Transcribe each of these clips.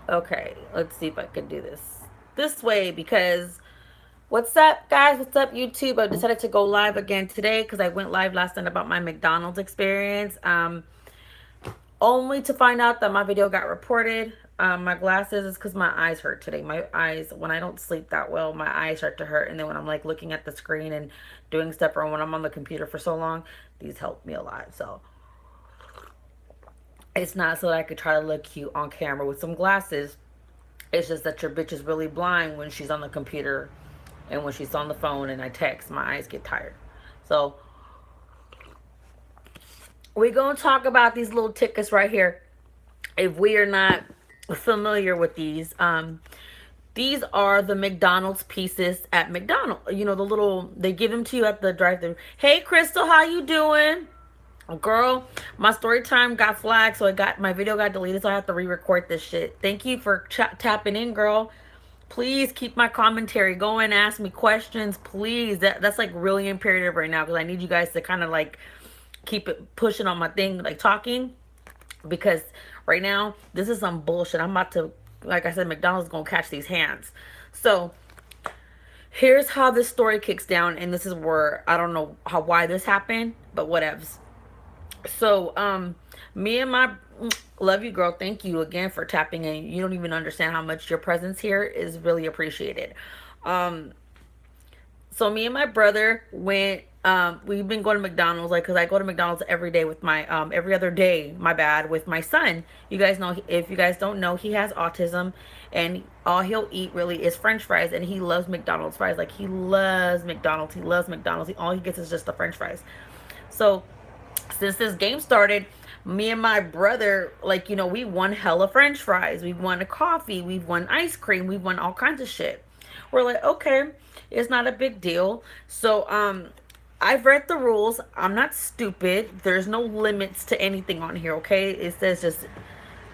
Okay, let's see if I can do this way because what's up, guys? What's up, YouTube? I decided to go live again today because I went live last night about my McDonald's experience. Only to find out that my video got reported. My glasses is because my eyes hurt today. My eyes, when I don't sleep that well, my eyes start to hurt. And then when I'm like looking at the screen and doing stuff, or when I'm on the computer for so long, these help me a lot. So it's not so that I could try to look cute on camera with some glasses. It's just that your bitch is really blind when she's on the computer and when she's on the phone and I text, my eyes get tired. So we're going to talk about these little tickets right here. If we are not familiar with these are the McDonald's pieces at McDonald's. You know, the little, they give them to you at the drive-thru. Hey, Crystal, how you doing? Girl, my story time got flagged, so my video got deleted, so I have to re-record this shit. Thank you for tapping in, girl. Please keep my commentary going. Ask me questions, please. That's like really imperative right now because I need you guys to kind of like keep it pushing on my thing, like talking, because right now this is some bullshit. I'm about to, like I said, McDonald's gonna catch these hands. So here's how this story kicks down, and this is where I don't know why this happened, but whatevs. So, me and my love you, girl. Thank you again for tapping in. You don't even understand how much your presence here is really appreciated. Um, so me and my brother went. We've been going to McDonald's, like, cause I go to McDonald's every day with my every other day. My bad, with my son. You guys know, if you guys don't know, he has autism, and all he'll eat really is French fries, and he loves McDonald's fries. Like, he loves McDonald's. He loves McDonald's. All he gets is just the French fries. So since this game started, me and my brother, like, you know, we won hella French fries. We've won a coffee. We've won ice cream. We've won all kinds of shit. We're like, okay, it's not a big deal. So, I've read the rules. I'm not stupid. There's no limits to anything on here, okay? It says just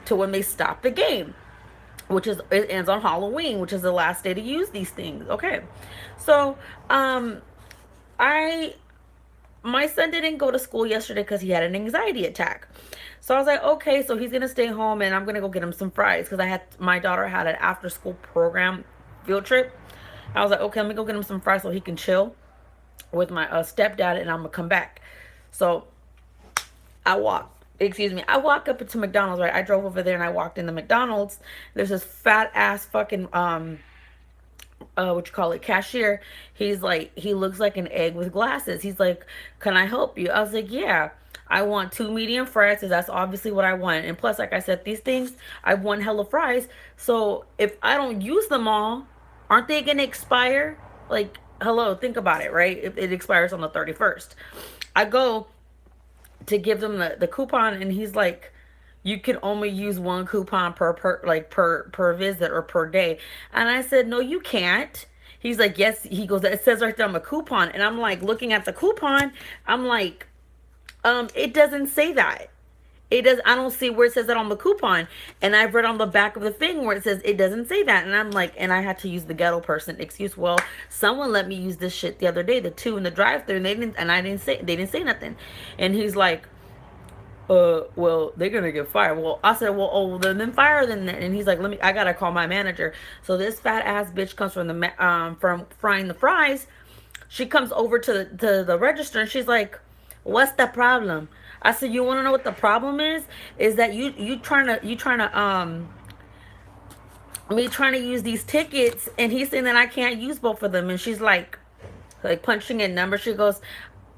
to when they stop the game, which is, it ends on Halloween, which is the last day to use these things. Okay. So, I my son didn't go to school yesterday because he had an anxiety attack. So I was like, okay, so he's gonna stay home and I'm gonna go get him some fries because I had my daughter had an after school program field trip. I was like, okay, let me go get him some fries so he can chill with my stepdad and I'm gonna come back. So I walk up into McDonald's, right? I drove over there and I walked in the McDonald's. There's this fat ass fucking what you call it, cashier. He's like, he looks like an egg with glasses. He's like, can I help you? I was like, yeah, I want two medium fries because that's obviously what I want. And plus, like I said, these things, I want hella fries. So if I don't use them all, aren't they gonna expire? Like, hello, think about it, right? If it expires on the 31st, I go to give them the coupon and he's like, you can only use one coupon per visit or per day. And I said, no, you can't. He's like, yes. He goes, it says right there on the coupon. And I'm like, looking at the coupon, I'm like, it doesn't say that. It does. I don't see where it says that on the coupon. And I've read on the back of the thing where it says it doesn't say that. And I'm like, and I had to use the ghetto person excuse. Well, someone let me use this shit the other day, the two in the drive-thru, and they didn't say nothing. And he's like, well, they're gonna get fired. Well, I said, well, oh, then fire them. And he's like, I gotta call my manager. So this fat ass bitch comes from frying the fries. She comes over to the register and she's like, what's the problem? I said, you want to know what the problem is? Is that me trying to use these tickets, and he's saying that I can't use both of them. And she's like punching in numbers. She goes,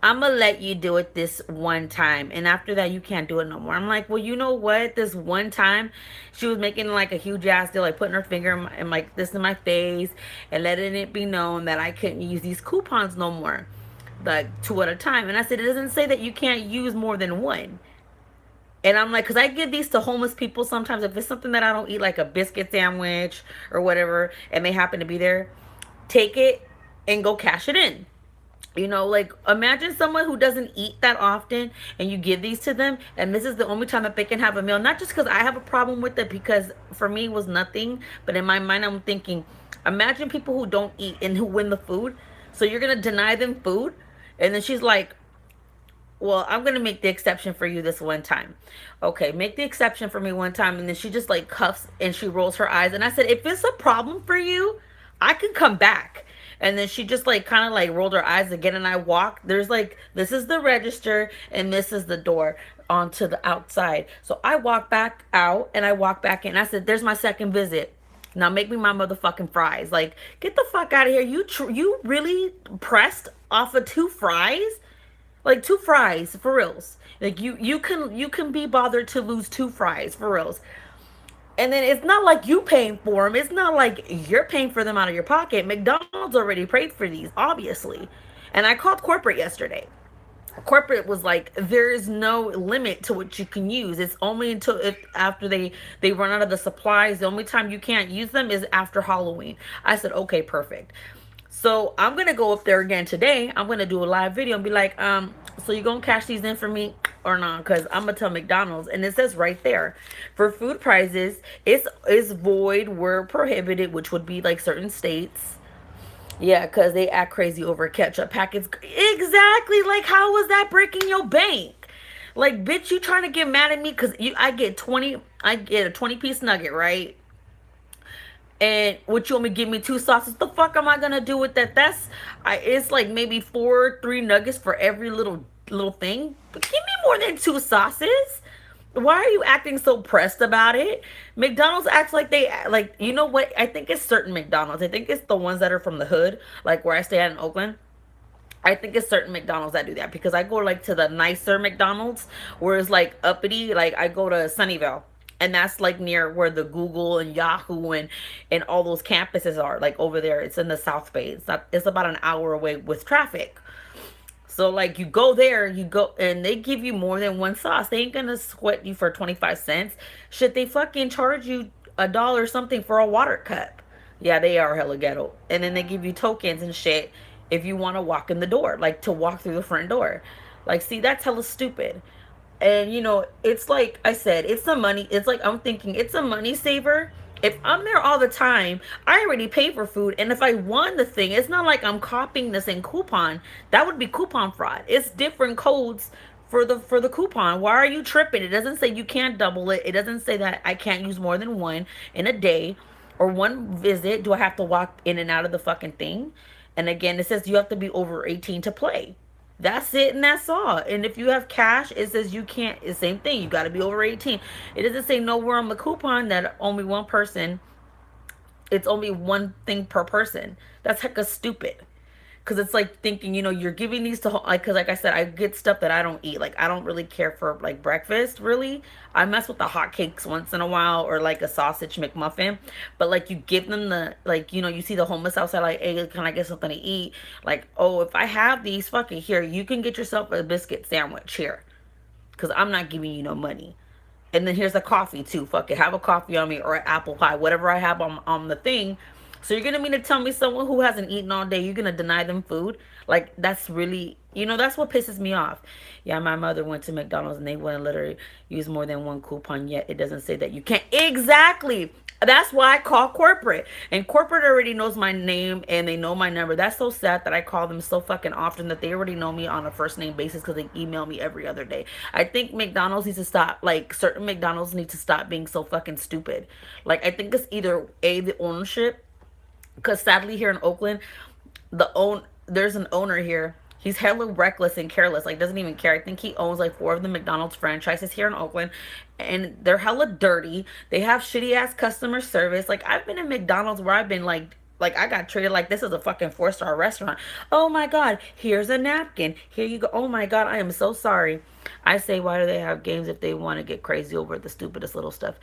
I'm gonna let you do it this one time, and after that you can't do it no more. I'm like, well, you know what, this one time she was making like a huge ass deal, like putting her finger in like this in my face and letting it be known that I couldn't use these coupons no more, like two at a time. And I said, it doesn't say that you can't use more than one. And I'm like, because I give these to homeless people sometimes if it's something that I don't eat, like a biscuit sandwich or whatever, and they happen to be there, take it and go cash it in. You know, like, imagine someone who doesn't eat that often and you give these to them, and this is the only time that they can have a meal. Not just because I have a problem with it, because for me it was nothing, but in my mind I'm thinking, imagine people who don't eat and who win the food. So you're going to deny them food? And then she's like, Well, I'm gonna make the exception for you this one time. Okay, make the exception for me one time. And then she just like cuffs and she rolls her eyes. And I said, if it's a problem for you, I can come back. And then she just like kind of like rolled her eyes again. And I walked. There's like, this is the register and this is the door onto the outside. So I walk back out and I walk back in. I said, there's my second visit. Now make me my motherfucking fries. Like, get the fuck out of here. You really pressed off of two fries? Like two fries for reals. Like you can be bothered to lose two fries for reals. And then it's not like you paying for them. It's not like you're paying for them out of your pocket. McDonald's already paid for these, obviously. And I called corporate yesterday. Corporate was like, there is no limit to what you can use. It's only until if after they run out of the supplies. The only time you can't use them is after Halloween. I said, okay, perfect. So I'm gonna go up there again today. I'm gonna do a live video and be like, so you gonna cash these in for me or not? Cause I'm gonna tell McDonald's, and it says right there, for food prices, it's void where prohibited, which would be like certain states. Yeah, cause they act crazy over ketchup packets. Exactly. Like, how was that breaking your bank? Like, bitch, you trying to get mad at me? Cause I get a 20-piece nugget, right? And what you want me to give me two sauces? The fuck am I gonna do with that? It's like maybe three nuggets for every little thing. But give me more than two sauces. Why are you acting so pressed about it? McDonald's acts like like, you know what? I think it's certain McDonald's. I think it's the ones that are from the hood, like where I stay at in Oakland. I think it's certain McDonald's that do that because I go like to the nicer McDonald's where it's like uppity. Like I go to Sunnyvale, and that's like near where the Google and Yahoo and all those campuses are. Like over there, it's in the South Bay. It's about an hour away with traffic. So like you go there, you go and they give you more than one sauce. They ain't gonna sweat you for 25 cents. Should they fucking charge you $1 something for a water cup? Yeah, they are hella ghetto. And then they give you tokens and shit if you want to walk in the door, like to walk through the front door. Like, see, that's hella stupid. And it's like I said, it's the money. It's like I'm thinking it's a money saver. If I'm there all the time, I already pay for food. And if I won the thing, it's not like I'm copying the same coupon. That would be coupon fraud. It's different codes for the coupon. Why are you tripping? It doesn't say you can't double it. It doesn't say that I can't use more than one in a day or one visit. Do I have to walk in and out of the fucking thing? And again, it says you have to be over 18 to play. That's it and that's all. And if you have cash, it says you can't. It's the same thing. You got to be over 18. It doesn't say nowhere on the coupon that only one person, it's only one thing per person. That's hecka stupid. Because it's like thinking, you're giving these to, like, because like I said, I get stuff that I don't eat. Like, I don't really care for, like, breakfast, really. I mess with the hotcakes once in a while or, like, a sausage McMuffin. But, like, you give them the, like, you see the homeless outside, like, hey, can I get something to eat? Like, oh, if I have these, fucking here, you can get yourself a biscuit sandwich here. Because I'm not giving you no money. And then here's a coffee too. Fuck it. Have a coffee on me or an apple pie, whatever I have on the thing. So you're gonna mean to tell me someone who hasn't eaten all day, you're gonna deny them food? Like that's really, that's what pisses me off. Yeah, my mother went to McDonald's and they wouldn't let her use more than one coupon yet. It doesn't say that you can't. Exactly. That's why I call corporate. And corporate already knows my name and they know my number. That's so sad that I call them so fucking often that they already know me on a first name basis because they email me every other day. I think McDonald's needs to stop, like certain McDonald's need to stop being so fucking stupid. Like I think it's either the ownership, because sadly here in Oakland, there's an owner here. He's hella reckless and careless. Like doesn't even care. I think he owns like 4 of the McDonald's franchises here in Oakland, and they're hella dirty. They have shitty ass customer service. Like I've been in McDonald's where I've been like I got treated like this is a fucking 4-star restaurant. Oh my god, here's a napkin. Here you go. Oh my god, I am so sorry. I say, why do they have games if they want to get crazy over the stupidest little stuff?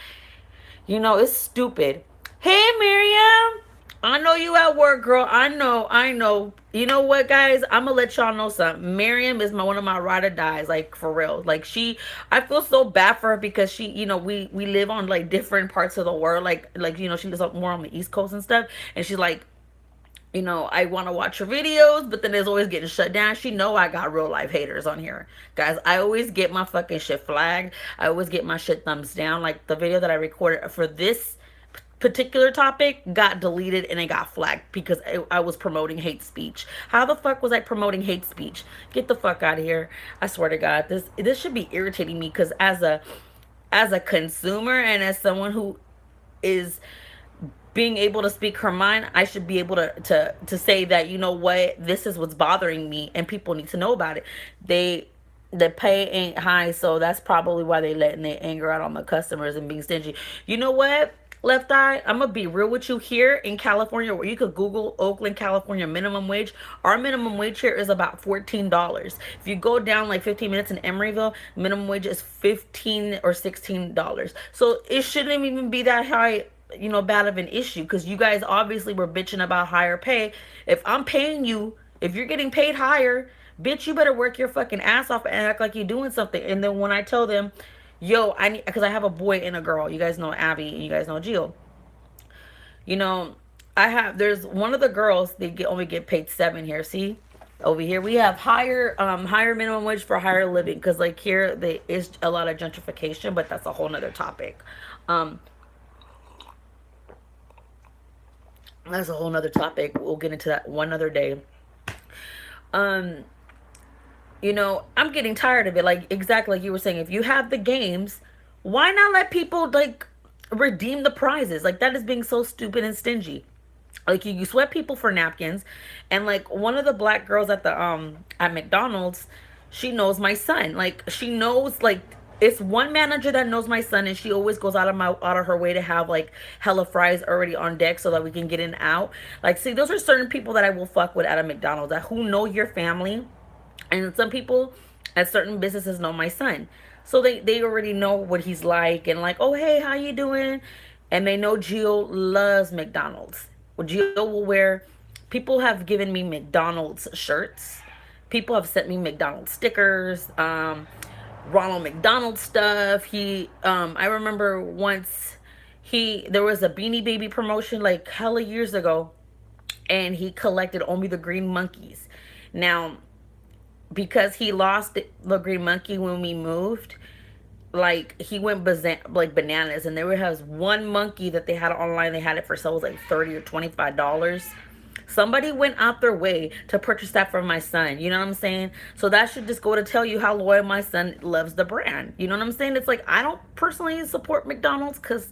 It's stupid. Hey, Miriam. I know you at work, girl. I know. You know what, guys? I'm gonna let y'all know something. Miriam is one of my ride or dies, like for real. Like I feel so bad for her because she, we live on like different parts of the world. Like she lives up more on the East Coast and stuff. And she's like, I want to watch her videos, but then there's always getting shut down. She know I got real life haters on here. Guys, I always get my fucking shit flagged. I always get my shit thumbs down. Like the video that I recorded for this particular topic got deleted and it got flagged because I was promoting hate speech. How the fuck was I promoting hate speech? Get the fuck out of here. I swear to God, this should be irritating me because as a consumer and as someone who is being able to speak her mind, I should be able to say that, you know what, this is what's bothering me and people need to know about it. They the pay ain't high, so that's probably why they letting their anger out on the customers and being stingy. You know what? Left Eye, I'm gonna be real with you. Here in California, where you could Google Oakland, California minimum wage. Our minimum wage here is about $14. If you go down like 15 minutes in Emeryville, minimum wage is $15 or $16. So it shouldn't even be that high, bad of an issue, because you guys obviously were bitching about higher pay. If I'm paying you, if you're getting paid higher, bitch, you better work your fucking ass off and act like you're doing something. And then when I tell them, yo, I need, because I have a boy and a girl. You guys know Abby and you guys know Gio. You know, there's one of the girls, they only get paid 7 here. See? Over here we have higher minimum wage for higher living, because like here there is a lot of gentrification, but that's a whole nother topic. Um, that's a whole nother topic. We'll get into that one other day. Um, I'm getting tired of it. Like exactly like you were saying, if you have the games, why not let people like redeem the prizes? Like that is being so stupid and stingy. Like you sweat people for napkins, and like one of the black girls at McDonald's, she knows my son. Like she knows, like it's one manager that knows my son, and she always goes out of her way to have like hella fries already on deck so that we can get in and out. Like see, those are certain people that I will fuck with at a McDonald's, that who know your family. And some people at certain businesses know my son, so they already know what he's like, and like, oh hey, how you doing? And they know Gio loves McDonald's. Well, Gio will wear, people have given me McDonald's shirts, people have sent me McDonald's stickers, Ronald McDonald stuff. I remember once there was a Beanie Baby promotion like hella years ago, and he collected only the green monkeys. Now, because he lost the green monkey when we moved, like he went like bananas, and there was one monkey that they had online. They had it for sale, it was like $30 or $25. Somebody went out their way to purchase that for my son. You know what I'm saying? So that should just go to tell you how loyal my son loves the brand. You know what I'm saying? It's like I don't personally support McDonald's because,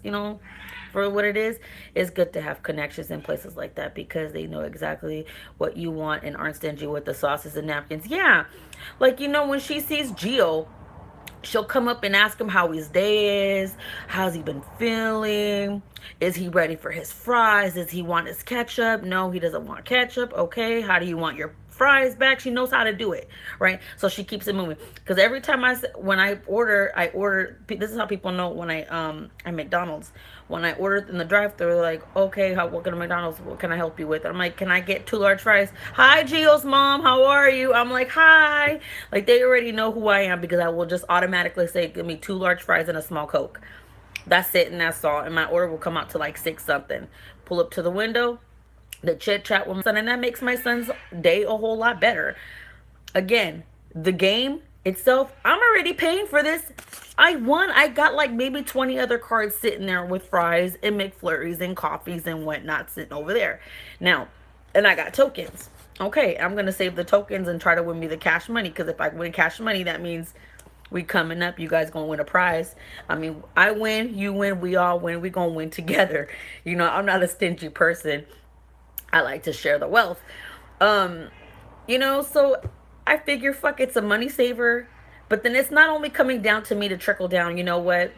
for what it is, it's good to have connections in places like that because they know exactly what you want and aren't stingy with the sauces and napkins. Yeah. Like, when she sees Gio, she'll come up and ask him how his day is, how's he been feeling, is he ready for his fries, does he want his ketchup? No, he doesn't want ketchup. Okay, how do you want your fries back? She knows how to do it, right? So she keeps it moving, because every time when I order, this is how people know when at McDonald's, when I order in the drive-thru, they're like, okay, welcome to McDonald's, what can I help you with? I'm like, can I get 2 large fries? Hi, Gio's mom, how are you? I'm like, hi. Like, they already know who I am, because I will just automatically say, give me 2 large fries and a small Coke. That's it, and that's all. And my order will come out to like 6 something. Pull up to the window, the chit chat with my son, and that makes my son's day a whole lot better. Again, the game itself, I'm already paying for this. I won. I got like maybe 20 other cards sitting there with fries and McFlurries and coffees and whatnot sitting over there. Now, and I got tokens. Okay, I'm going to save the tokens and try to win me the cash money, because if I win cash money, that means we coming up, you guys gonna win a prize. I mean, I win, you win, we all win. We gonna win together. I'm not a stingy person. I like to share the wealth. Um, so I figure, fuck, it's a money saver. But then it's not only coming down to me to trickle down. You know what?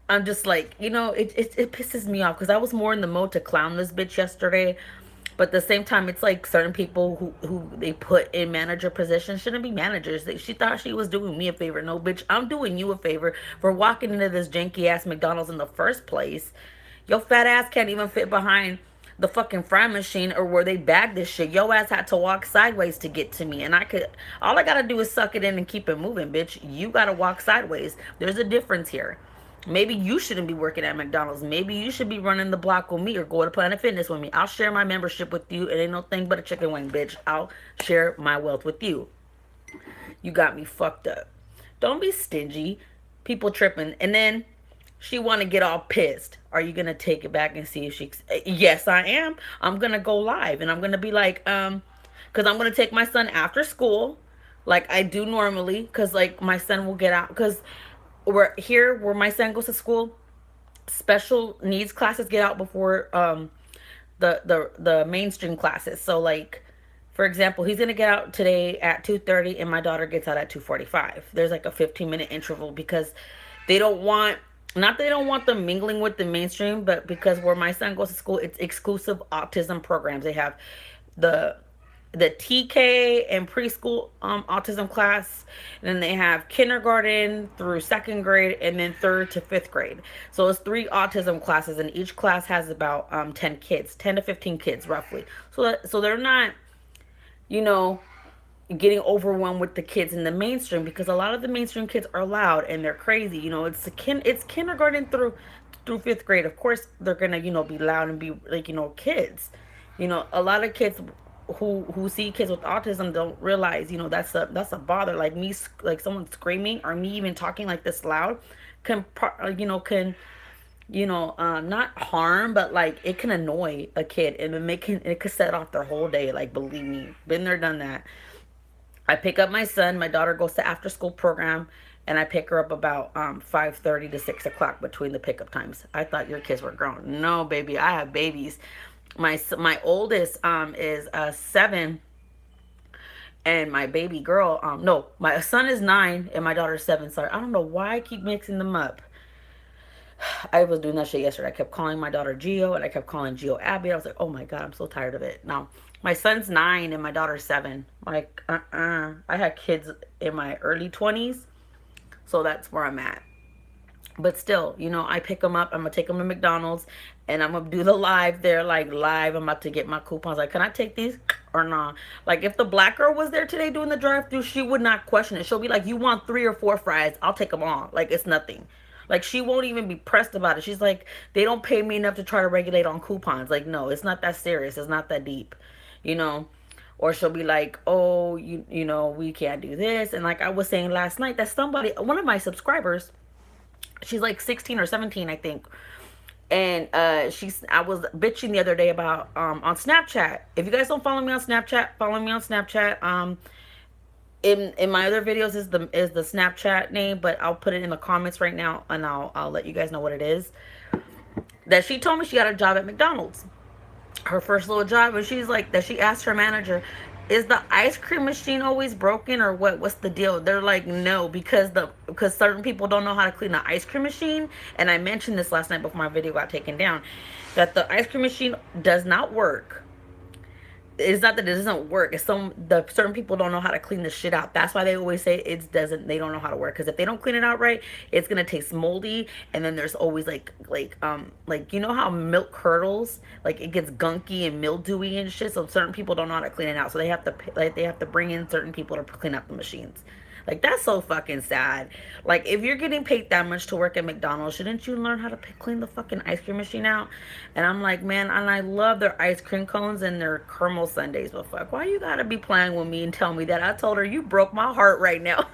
I'm just like, it pisses me off, because I was more in the mode to clown this bitch yesterday. But at the same time, it's like certain people who they put in manager positions shouldn't be managers. She thought she was doing me a favor. No, bitch, I'm doing you a favor for walking into this janky ass McDonald's in the first place. Your fat ass can't even fit behind the fucking fry machine or where they bag this shit. Your ass had to walk sideways to get to me. And all I gotta do is suck it in and keep it moving, bitch. You gotta walk sideways. There's a difference here. Maybe you shouldn't be working at McDonald's. Maybe you should be running the block with me or go to Planet Fitness with me. I'll share my membership with you. It ain't no thing but a chicken wing, bitch. I'll share my wealth with you. You got me fucked up. Don't be stingy. People tripping. And then She want to get all pissed. Are you gonna take it back and see if she? Yes, I am. I'm gonna go live and I'm gonna be like, because I'm gonna take my son after school, like I do normally, because like my son will get out because we're here where my son goes to school. Special needs classes get out before the mainstream classes. So like for example, he's gonna get out today at 2:30, and my daughter gets out at 2:45. There's like a 15-minute interval because they don't want, not that they don't want them mingling with the mainstream, but because where my son goes to school, it's exclusive autism programs. They have the TK and preschool autism class, and then they have kindergarten through second grade, and then third to fifth grade. So it's three autism classes, and each class has about 10 kids, 10 to 15 kids roughly. So they're not, you know, getting overwhelmed with the kids in the mainstream, because a lot of the mainstream kids are loud and they're crazy. It's kindergarten through fifth grade. Of course, they're gonna be loud and be like kids. A lot of kids who see kids with autism don't realize that's a bother. Like me, like someone screaming or me even talking like this loud can not harm, but like it can annoy a kid and it could set off their whole day. Like believe me, been there, done that. I pick up my son. My daughter goes to after school program, and I pick her up about 5:30 to 6 o'clock between the pickup times. I thought your kids were grown. No, baby, I have babies. My oldest is 7, and my baby girl no, my son is 9 and my daughter's 7. Sorry, I don't know why I keep mixing them up. I was doing that shit yesterday. I kept calling my daughter Geo and I kept calling Geo Abby. I was like, oh my God, I'm so tired of it. Now, my son's 9 and my daughter's 7. Like, I had kids in my early 20s, so that's where I'm at. But still, I pick them up. I'm going to take them to McDonald's and I'm going to do the live there, like live. I'm about to get my coupons. Like, can I take these or not? Like, if the black girl was there today doing the drive thru, she would not question it. She'll be like, you want 3 or 4 fries? I'll take them all. Like, it's nothing. Like, she won't even be pressed about it. She's like, they don't pay me enough to try to regulate on coupons. Like, no, it's not that serious. It's not that deep, you know? Or she'll be like, oh, we can't do this. And like I was saying last night, that somebody, one of my subscribers, she's like 16 or 17, I think. And I was bitching the other day about on Snapchat. If you guys don't follow me on Snapchat, follow me on Snapchat. In my other videos is the Snapchat name, but I'll put it in the comments right now, and I'll let you guys know what it is. That she told me she got a job at McDonald's, her first little job, and she's like that. She asked her manager, "Is the ice cream machine always broken or what? What's the deal?" They're like, "No, because certain people don't know how to clean the ice cream machine." And I mentioned this last night before my video got taken down, that the ice cream machine does not work. It's not that it doesn't work. It's the certain people don't know how to clean the shit out. That's why they always say it doesn't. They don't know how to work, because if they don't clean it out right, it's gonna taste moldy. And then there's always like how milk curdles, like it gets gunky and mildewy and shit. So certain people don't know how to clean it out. So they have to bring in certain people to clean up the machines. Like, that's so fucking sad. Like, if you're getting paid that much to work at McDonald's, shouldn't you learn how to clean the fucking ice cream machine out? And I'm like, man, and I love their ice cream cones and their caramel sundaes, but fuck, why you gotta be playing with me and tell me that? I told her, you broke my heart right now.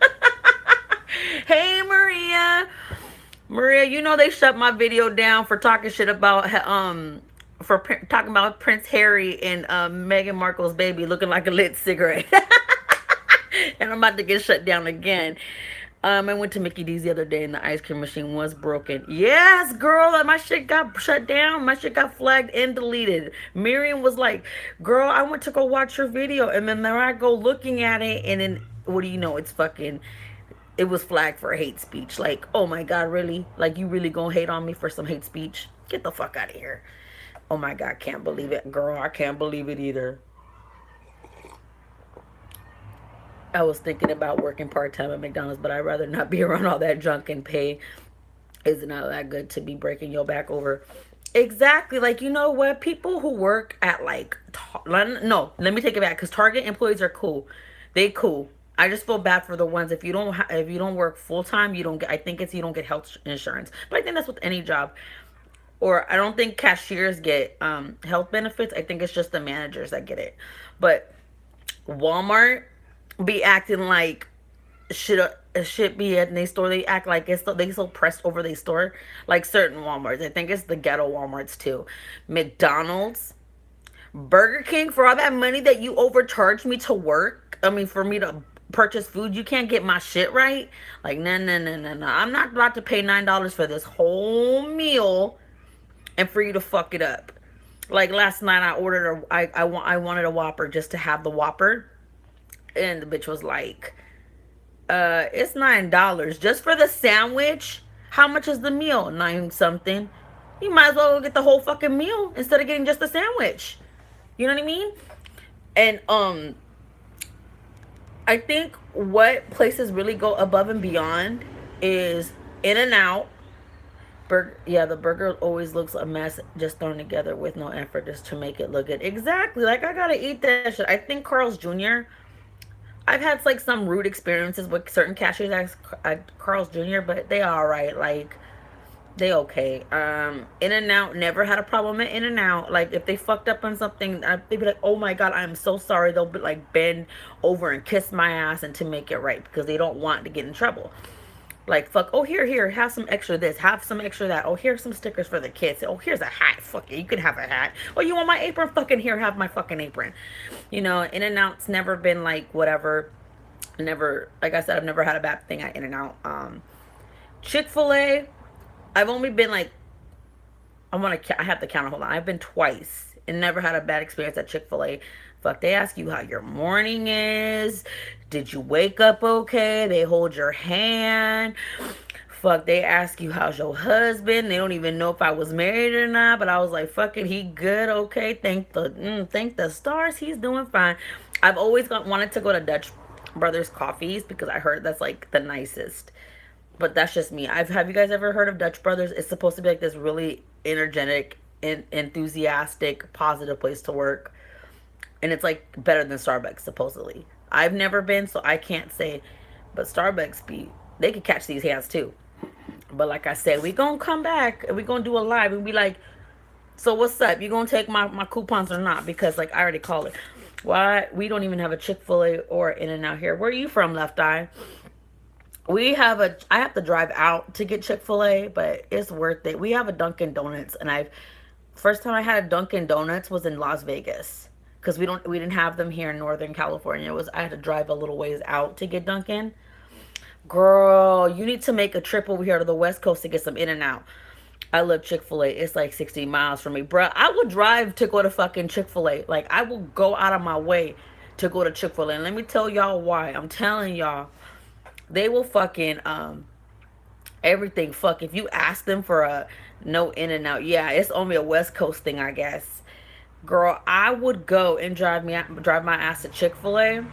Hey, Maria. Maria, they shut my video down for talking shit about, talking about Prince Harry and Meghan Markle's baby looking like a lit cigarette. And I'm about to get shut down again. I went to McD's the other day and the ice cream machine was broken. Yes, girl, my shit got shut down. My shit got flagged and deleted. Miriam was like, girl, I went to go watch your video. And then there I go looking at it. And then, what do you know? It was flagged for hate speech. Like, oh my God, really? Like, you really gonna hate on me for some hate speech? Get the fuck out of here. Oh my God, can't believe it. Girl, I can't believe it either. I was thinking about working part-time at McDonald's, but I'd rather not be around all that junk, and pay is not that good to be breaking your back over. Exactly. Like, you know what? People who work at no, let me take it back, because Target employees are cool. They cool. I just feel bad for the ones, if you don't work full-time, you don't get, I think it's, you don't get health insurance. But I think that's with any job. Or I don't think cashiers get health benefits. I think it's just the managers that get it. But Walmart be acting like should be in their store. They act like it's so, they so pressed over their store, like certain Walmarts. I think it's the ghetto Walmarts too. McDonald's, Burger King, for all that money that you overcharged me to work. I mean, for me to purchase food, you can't get my shit right. Like, no, no, no, no, no. I'm not about to pay $9 for this whole meal and for you to fuck it up. Like last night, I wanted a Whopper just to have the Whopper, and the bitch was like, it's $9 just for the sandwich. How much is the meal? Nine something. You might as well go get the whole fucking meal instead of getting just a sandwich. You know what I mean? And I think what places really go above and beyond is In and Out. Yeah, the burger always looks a mess just thrown together with no effort just to make it look good. Exactly. Like, I gotta eat that shit. I think Carl's Jr. I've had like some rude experiences with certain cashiers at Carl's Jr., but they all right. Like, they okay. In and Out never had a problem at In and Out. Like, if they fucked up on something, they'd be like, "Oh my god, I'm so sorry." They'll be like bend over and kiss my ass and to make it right because they don't want to get in trouble. Like, fuck, oh, here, have some extra this, have some extra that. Oh, here's some stickers for the kids. Oh, here's a hat. Fuck it, you can have a hat. Oh, you want my apron? Fucking here, have my fucking apron. You know, In and Out's never been like whatever. Never, like I said, I've never had a bad thing at In and Out. Chick-fil-A, I've only been like, I have to count it. Hold on. I've been twice and never had a bad experience at Chick-fil-A. Fuck, they ask you how your morning is. Did you wake up okay? They hold your hand. Fuck, they ask you how's your husband. They don't even know if I was married or not. But I was like, fuck it, he good, okay. Thank the stars, he's doing fine. I've always wanted to go to Dutch Brothers Coffees because I heard that's like the nicest. But that's just me. Have you guys ever heard of Dutch Brothers? It's supposed to be like this really energetic, enthusiastic, positive place to work, and it's like better than Starbucks supposedly. I've never been, so I can't say, but Starbucks they could catch these hands too. But like I said, we gonna come back and we gonna do a live and be like, so what's up? You gonna take my coupons or not? Because like I already called it. Why we don't even have a Chick-fil-A or In and Out here? Where are you from, Left Eye? I have to drive out to get Chick-fil-A, but it's worth it. We have a Dunkin' Donuts, and first time I had a Dunkin' Donuts was in Las Vegas because we didn't have them here in Northern California. I had to drive a little ways out to get Dunkin'. Girl, you need to make a trip over here to the West Coast to get some In and Out. I love Chick-fil-A. It's like 60 miles from me, bruh. I would drive to go to fucking Chick-fil-A. Like, I will go out of my way to go to Chick-fil-A. And let me tell y'all why. I'm telling y'all, they will fucking everything. Fuck, if you ask them for a no In and Out, yeah, it's only a West Coast thing, I guess. Girl, I would go and drive my ass to Chick-fil-A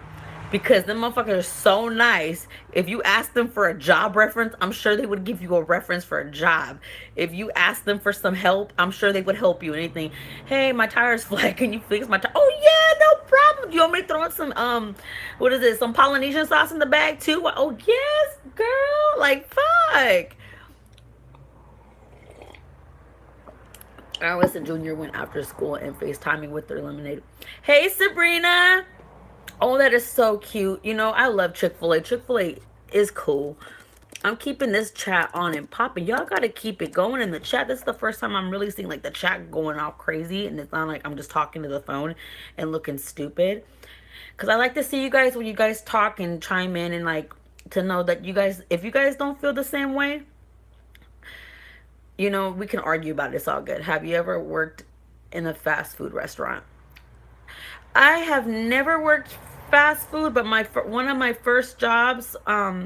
because them motherfuckers are so nice. If you ask them for a job reference, I'm sure they would give you a reference for a job. If you ask them for some help, I'm sure they would help you. Anything. Hey, my tire's flat. Can you fix my tire? Oh yeah, no problem. Do you want me to throw in some what is it? Some Polynesian sauce in the bag too? Oh yes, girl. Like fuck. Alice and Junior went after school and FaceTiming with their lemonade. Hey Sabrina. Oh, that is so cute. You know, I love Chick-fil-A. Chick-fil-A is cool. I'm keeping this chat on and popping. Y'all gotta keep it going in the chat. This is the first time I'm really seeing like the chat going off crazy, and it's not like I'm just talking to the phone and looking stupid. Cause I like to see you guys when you guys talk and chime in, and like to know that you guys, if you guys don't feel the same way, you know, we can argue about it. It's all good. Have you ever worked in a fast food restaurant? I have never worked fast food, but one of my first jobs, I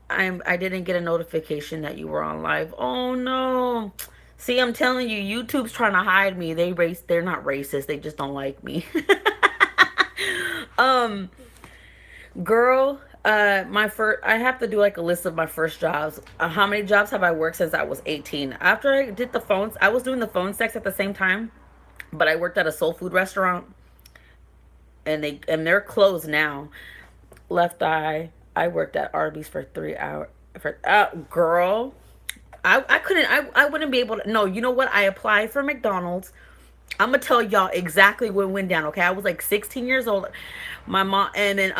didn't get a notification that you were on live. Oh no. See, I'm telling you, YouTube's trying to hide me. They're not racist. They just don't like me. um Girl, I have to do like a list of my first jobs. How many jobs have I worked since I was 18? After I did the phones, I was doing the phone sex at the same time, but I worked at a soul food restaurant, and they're closed now. Left Eye, I worked at Arby's for 3 hours. Girl, I couldn't. I wouldn't be able to. No, you know what? I applied for McDonald's. I'm gonna tell y'all exactly what went down. Okay, I was like 16 years old. My mom, and then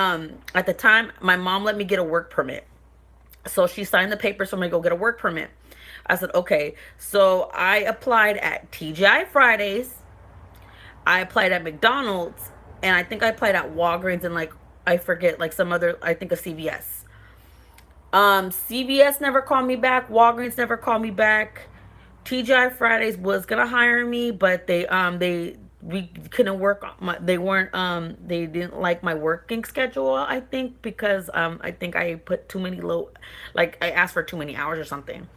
at the time, my mom let me get a work permit. So she signed the papers for me to go get a work permit. I said, okay. So I applied at TGI Fridays. I applied at McDonald's, and I think I applied at Walgreens and like I forget like some other. I think a CVS. CVS never called me back. Walgreens never called me back. TGI Fridays was gonna hire me, but they we couldn't work. They weren't they didn't like my working schedule. I think because I think I put too many low, like I asked for too many hours or something.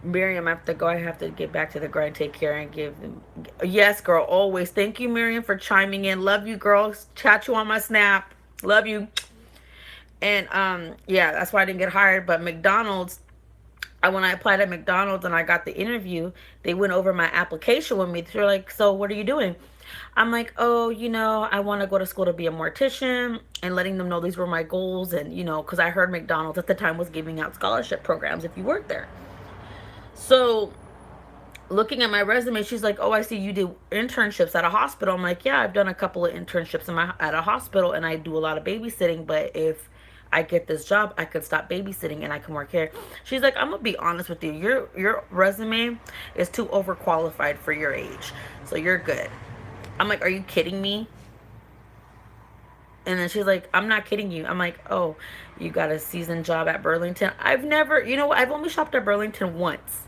Miriam, I have to go. I have to get back to the grind, take care, and give them. Yes, girl, always. Thank you, Miriam, for chiming in. Love you, girls. Chat you on my snap. Love you. And yeah, that's why I didn't get hired. But McDonald's, when I applied at McDonald's and I got the interview, they went over my application with me. They're like, "So what are you doing?" I'm like, "Oh, I want to go to school to be a mortician," and letting them know these were my goals. And because I heard McDonald's at the time was giving out scholarship programs if you work there. So looking at my resume, she's like, "Oh, I see you do internships at a hospital." I'm like, "Yeah, I've done a couple of internships at a hospital, and I do a lot of babysitting. But if I get this job, I could stop babysitting and I can work here." She's like, "I'm gonna be honest with you. Your resume is too overqualified for your age, so you're good." I'm like, "Are you kidding me?" And then she's like, "I'm not kidding you." I'm like, "Oh, you got a seasoned job at Burlington?" I've never, I've only shopped at Burlington once.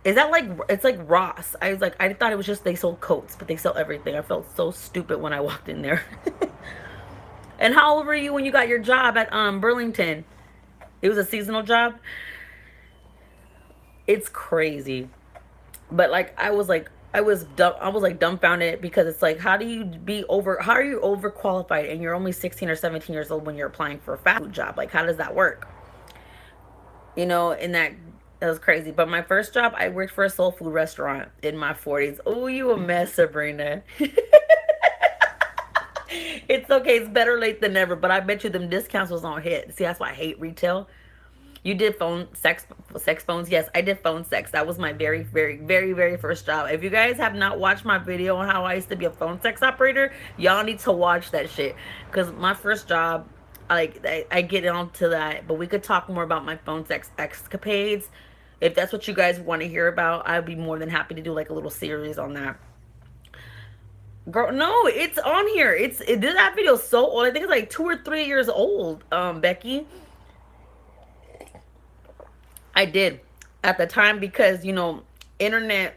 Is that like it's like Ross? I was like, I thought it was just they sold coats, but they sell everything. I felt so stupid when I walked in there. And how old were you when you got your job at Burlington? It was a seasonal job. It's crazy. But like I was dumb, I was like dumbfounded because it's like how are you overqualified and you're only 16 or 17 years old when you're applying for a fast food job? Like how does that work? And that was crazy. But my first job, I worked for a soul food restaurant in my 40s. Oh, you a mess, Sabrina. It's okay. It's better late than never. But I bet you them discounts was on hit. See, that's why I hate retail. You did sex phones. Yes, I did phone sex. That was my very, very, very, very first job. If you guys have not watched my video on how I used to be a phone sex operator, y'all need to watch that shit. Because my first job, like, I get onto that. But we could talk more about my phone sex escapades. If that's what you guys want to hear about, I'd be more than happy to do like a little series on that. Girl, no, it's on here. That video is so old. I think it's like 2 or 3 years old. Becky, I did at the time because internet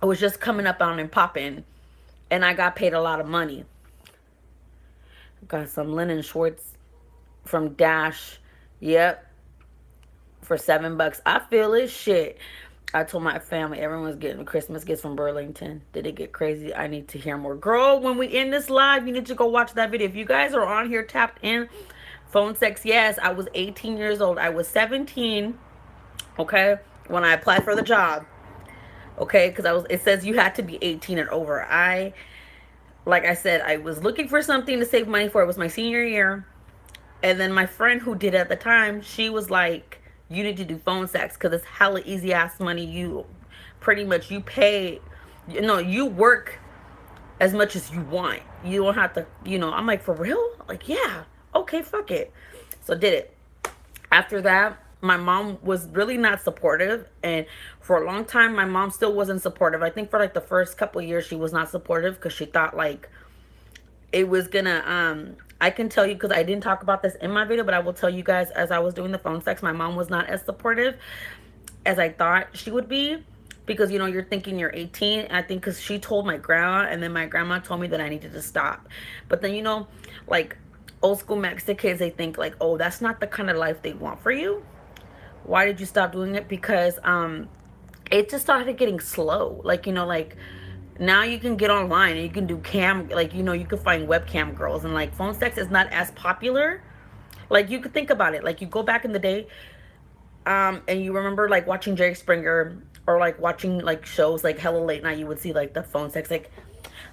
was just coming up on and popping, and I got paid a lot of money. Got some linen shorts from Dash. Yep, for $7. I feel it. Shit. I told my family everyone's getting Christmas gifts from Burlington. Did it get crazy? I need to hear more. Girl, when we end this live, you need to go watch that video. If you guys are on here tapped in, phone sex, yes, I was 18 years old. I was 17, okay, when I applied for the job. Okay, because it says you had to be 18 and over. Like I said, I was looking for something to save money for. It was my senior year. And then my friend who did it at the time, she was like, "You need to do phone sex because it's hella easy ass money. You pretty much you pay, you work as much as you want. You don't have to, I'm like, for real? Like, yeah, okay, fuck it. So did it. After that, my mom was really not supportive, and for a long time, my mom still wasn't supportive. I think for like the first couple of years, she was not supportive because she thought like it was gonna I can tell you because I didn't talk about this in my video, but I will tell you guys as I was doing the phone sex, my mom was not as supportive as I thought she would be because you're thinking you're 18. And I think because she told my grandma, and then my grandma told me that I needed to stop. But then like old school Mexicans, they think like, oh, that's not the kind of life they want for you. Why did you stop doing it? Because it just started getting slow. Like like now you can get online and you can do cam, like you can find webcam girls, and like phone sex is not as popular. Like you could think about it, like you go back in the day, and you remember like watching Jerry Springer or like watching like shows like Hella Late Night, you would see like the phone sex like,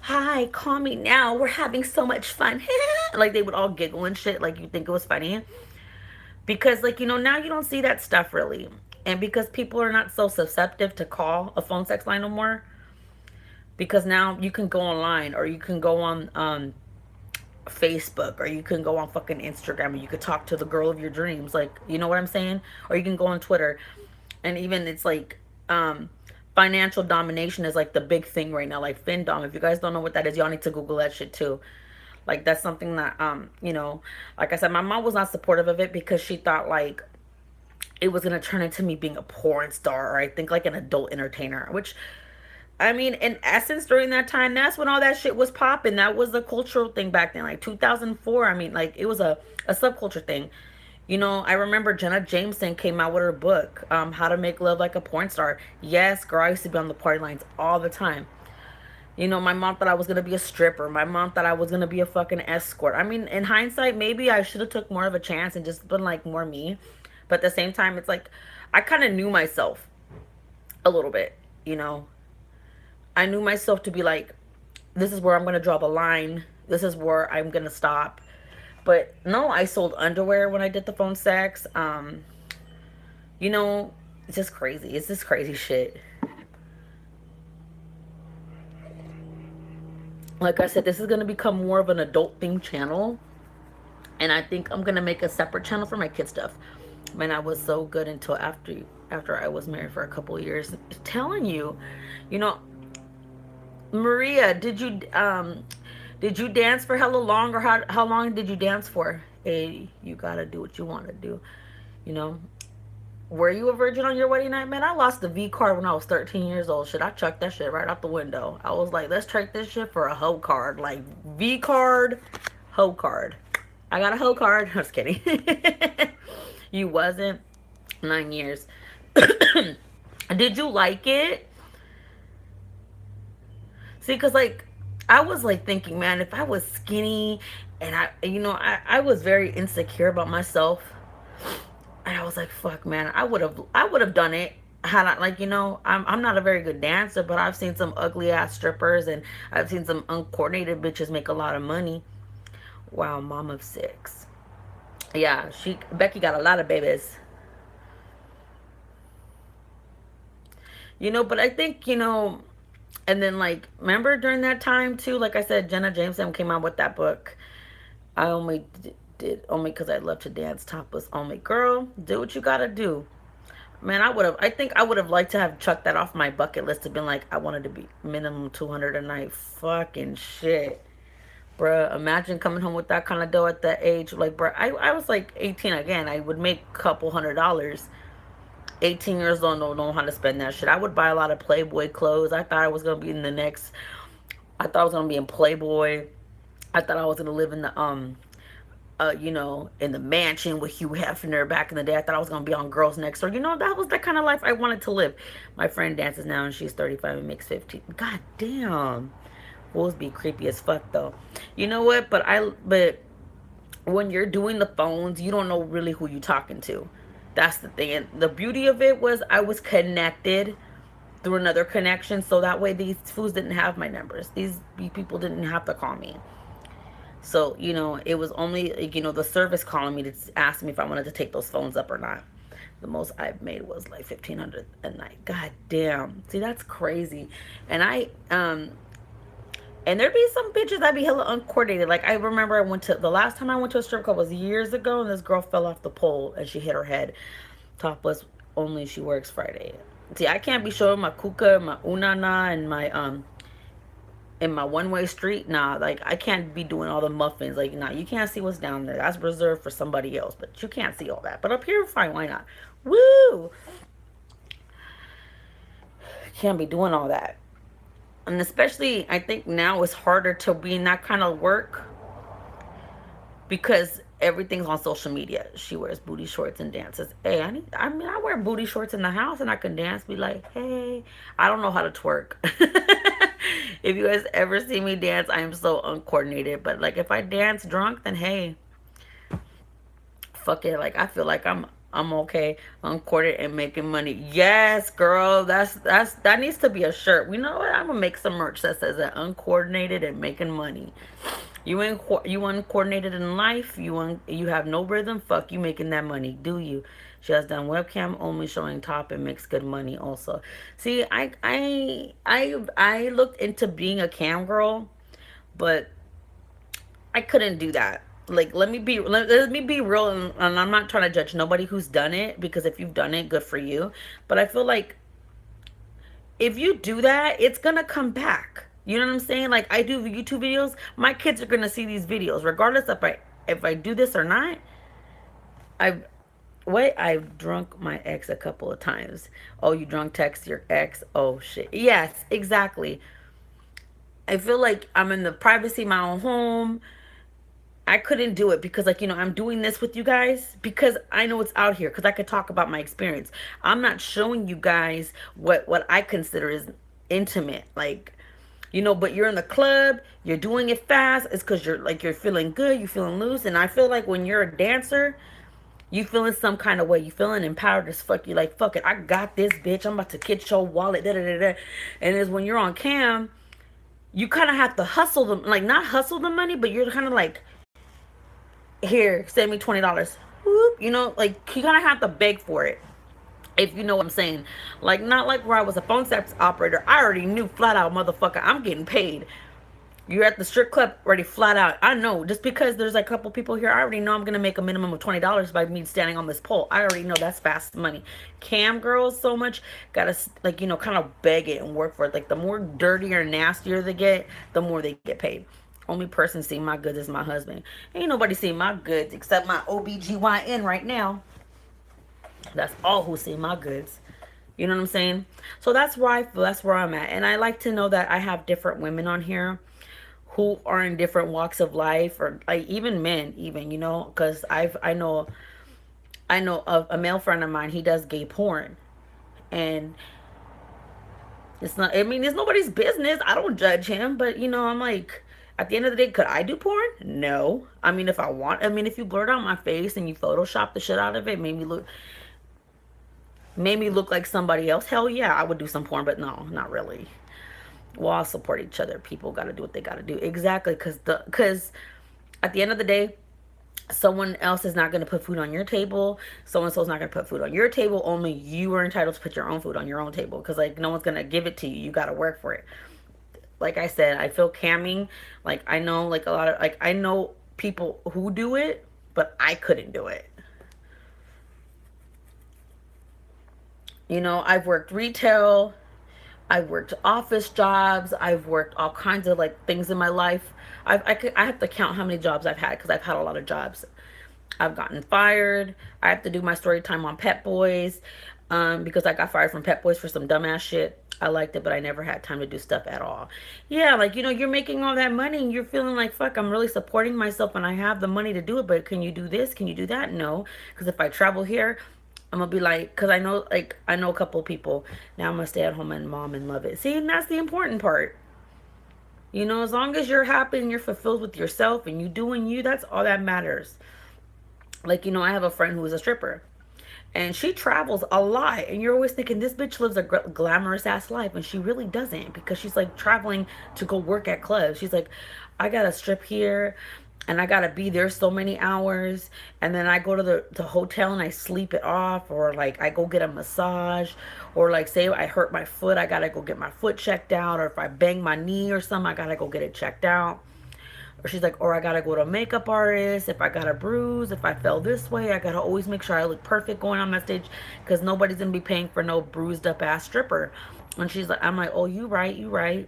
"Hi, call me now, we're having so much fun." Like they would all giggle and shit, like you think it was funny. Because like now you don't see that stuff really, and because people are not so susceptible to call a phone sex line no more. because now you can go online, or you can go on Facebook, or you can go on fucking Instagram, and you could talk to the girl of your dreams, like, you know what I'm saying? Or you can go on Twitter, and even it's like, um financial domination is like the big thing right now, like FinDom. If you guys don't know what that is, y'all need to Google that shit too. Like, that's something that, like I said, my mom was not supportive of it because she thought like it was gonna turn into me being a porn star, or I think like an adult entertainer, which, I mean, in essence, during that time, that's when all that shit was popping. That was the cultural thing back then, like 2004. I mean, like, it was a subculture thing. I remember Jenna Jameson came out with her book, How to Make Love Like a Porn Star. Yes, girl, I used to be on the party lines all the time. My mom thought I was gonna be a stripper. My mom thought I was gonna be a fucking escort. I mean, in hindsight, maybe I should have took more of a chance and just been like more me. But at the same time, it's like I kind of knew myself a little bit. You know, I knew myself to be like, this is where I'm gonna draw the line. This is where I'm gonna stop. But no, I sold underwear when I did the phone sex. You know, it's just crazy. It's just crazy shit. Like I said, this is gonna become more of an adult themed channel, and I think I'm gonna make a separate channel for my kid stuff. Man, I was so good until after I was married for a couple of years. Telling you, you know, Maria, did you dance for hella long, or how long did you dance for? Hey, you gotta do what you want to do. You know, were you a virgin on your wedding night? Man, I lost the V card when I was 13 years old. Shit, I chucked that shit right out the window. I was like, let's trade this shit for a hoe card. Like, V card, hoe card. I got a hoe card. I was kidding. You wasn't? 9 years. Did you like it? See, because, like, I was, like, thinking, man, if I was skinny and I was very insecure about myself. And I was like, fuck, man, I would have done it. Had I, like, I'm not a very good dancer, but I've seen some ugly ass strippers, and I've seen some uncoordinated bitches make a lot of money. Wow, mom of six. Yeah, Becky got a lot of babies. But I think, and then, like, remember during that time too, like I said, Jenna Jameson came out with that book. I only did only because I love to dance topless only. Girl, do what you gotta do. Man, I think I would have liked to have chucked that off my bucket list, to been like, I wanted to be minimum 200 a night. Fucking shit. Bruh, imagine coming home with that kind of dough at that age. Like, bruh, I was like 18 again. I would make a couple $100s. 18 years old, don't know how to spend that shit. I would buy a lot of Playboy clothes. I thought I was going to be in the next, I thought I was going to be in Playboy. I thought I was going to live in the, in the mansion with Hugh Hefner back in the day. I thought I was going to be on Girls Next Door. That was the kind of life I wanted to live. My friend dances now, and she's 35 and makes 15. God damn. Fools be creepy as fuck, though. You know what? But when you're doing the phones, you don't know really who you're talking to. That's the thing. And the beauty of it was I was connected through another connection, so that way these fools didn't have my numbers. These people didn't have to call me. So, it was only, like, the service calling me to ask me if I wanted to take those phones up or not. The most I've made was like 1,500 a night. God damn. See, that's crazy. And and there'd be some bitches that'd be hella uncoordinated. Like, I remember the last time I went to a strip club was years ago, and this girl fell off the pole and she hit her head. Topless only, she works Friday. See, I can't be showing my kuka, my unana, and my in my one-way street. Nah, like, I can't be doing all the muffins. Like, nah, you can't see what's down there. That's reserved for somebody else. But you can't see all that. But up here, fine, why not? Woo! Can't be doing all that. And especially, I think now it's harder to be in that kind of work because everything's on social media. She wears booty shorts and dances. Hey, I wear booty shorts in the house and I can dance. Be like, hey, I don't know how to twerk. If you guys ever see me dance, I am so uncoordinated. But, like, if I dance drunk, then hey, fuck it. Like, I feel like I'm okay, uncoordinated and making money. Yes, girl, that needs to be a shirt. You know what? I'm gonna make some merch that says that, uncoordinated and making money. You uncoordinated in life. You have no rhythm. Fuck you making that money. Do you? She has done webcam only, showing top, and makes good money also. See, I looked into being a cam girl, but I couldn't do that. Like, let me be real, and I'm not trying to judge nobody who's done it, because if you've done it, good for you. But I feel like if you do that, it's gonna come back. You know what I'm saying? Like, I do YouTube videos, my kids are gonna see these videos, regardless if I do this or not. I've I've drunk my ex a couple of times. Oh, you drunk text your ex? Oh shit. Yes, exactly. I feel like I'm in the privacy of my own home. I couldn't do it because, like, I'm doing this with you guys because I know it's out here, because I could talk about my experience. I'm not showing you guys what I consider is intimate. Like, but you're in the club, you're doing it fast. It's because you're feeling good, you're feeling loose. And I feel like when you're a dancer, you feeling some kind of way. You feeling empowered as fuck. You like, fuck it, I got this, bitch. I'm about to get your wallet. Da, da, da, da. And it's when you're on cam, you kind of have to hustle them, like not hustle the money, but you're kind of like, here, send me $20. Whoop, like you kind of have to beg for it. If you know what I'm saying. Like, not like where I was a phone sex operator. I already knew flat out, motherfucker, I'm getting paid. You're at the strip club already flat out. I know, just because there's a couple people here, I already know I'm gonna make a minimum of $20 by me standing on this pole. I already know that's fast money. Cam girls, so much gotta, like, kind of beg it and work for it. Like, the more dirtier and nastier they get, the more they get paid. Only person seeing my goods is my husband. Ain't nobody seeing my goods except my OBGYN right now. That's all who see my goods. You know what I'm saying? So that's where I'm at. And I like to know that I have different women on here who are in different walks of life, or like even men, even, because I know of a male friend of mine. He does gay porn, and it's not. I mean, it's nobody's business. I don't judge him, but I'm like, at the end of the day, could I do porn? No. I mean, if I want, I mean, if you blurred out my face and you Photoshop the shit out of it, made me look like somebody else. Hell yeah, I would do some porn, but no, not really. We'll all support each other. People got to do what they got to do. Exactly, because at the end of the day, someone else is not going to put food on your table. So and so's not going to put food on your table. Only you are entitled to put your own food on your own table, because, like, no one's going to give it to you. You got to work for it. Like I said, I feel camming. Like, I know, like, a lot of, like, I know people who do it, but I couldn't do it. I've worked retail. I've worked office jobs. I've worked all kinds of, like, things in my life. I have to count how many jobs I've had, because I've had a lot of jobs. I've gotten fired. I have to do my story time on Pet Boys, because I got fired from Pet Boys for some dumbass shit. I liked it, but I never had time to do stuff at all. Yeah, like, you're making all that money and you're feeling like, fuck, I'm really supporting myself and I have the money to do it, but can you do this? Can you do that? No, because if I travel here, I'm gonna be like, because I know a couple of people. Now I'm gonna stay at home and mom and love it. See, and that's the important part. As long as you're happy and you're fulfilled with yourself and you doing you, that's all that matters. Like, I have a friend who is a stripper, and she travels a lot, and you're always thinking this bitch lives a glamorous ass life, and she really doesn't, because she's like traveling to go work at clubs. She's like, I gotta strip here, and I gotta be there so many hours, and then I go to the hotel and I sleep it off, or like I go get a massage, or like, say I hurt my foot, I gotta go get my foot checked out, or if I bang my knee or something, I gotta go get it checked out. Or she's like, or I gotta go to a makeup artist if I got a bruise, if I fell this way, I gotta always make sure I look perfect going on that stage, because nobody's gonna be paying for no bruised up ass stripper. And she's like, I'm like, oh, you right, you right.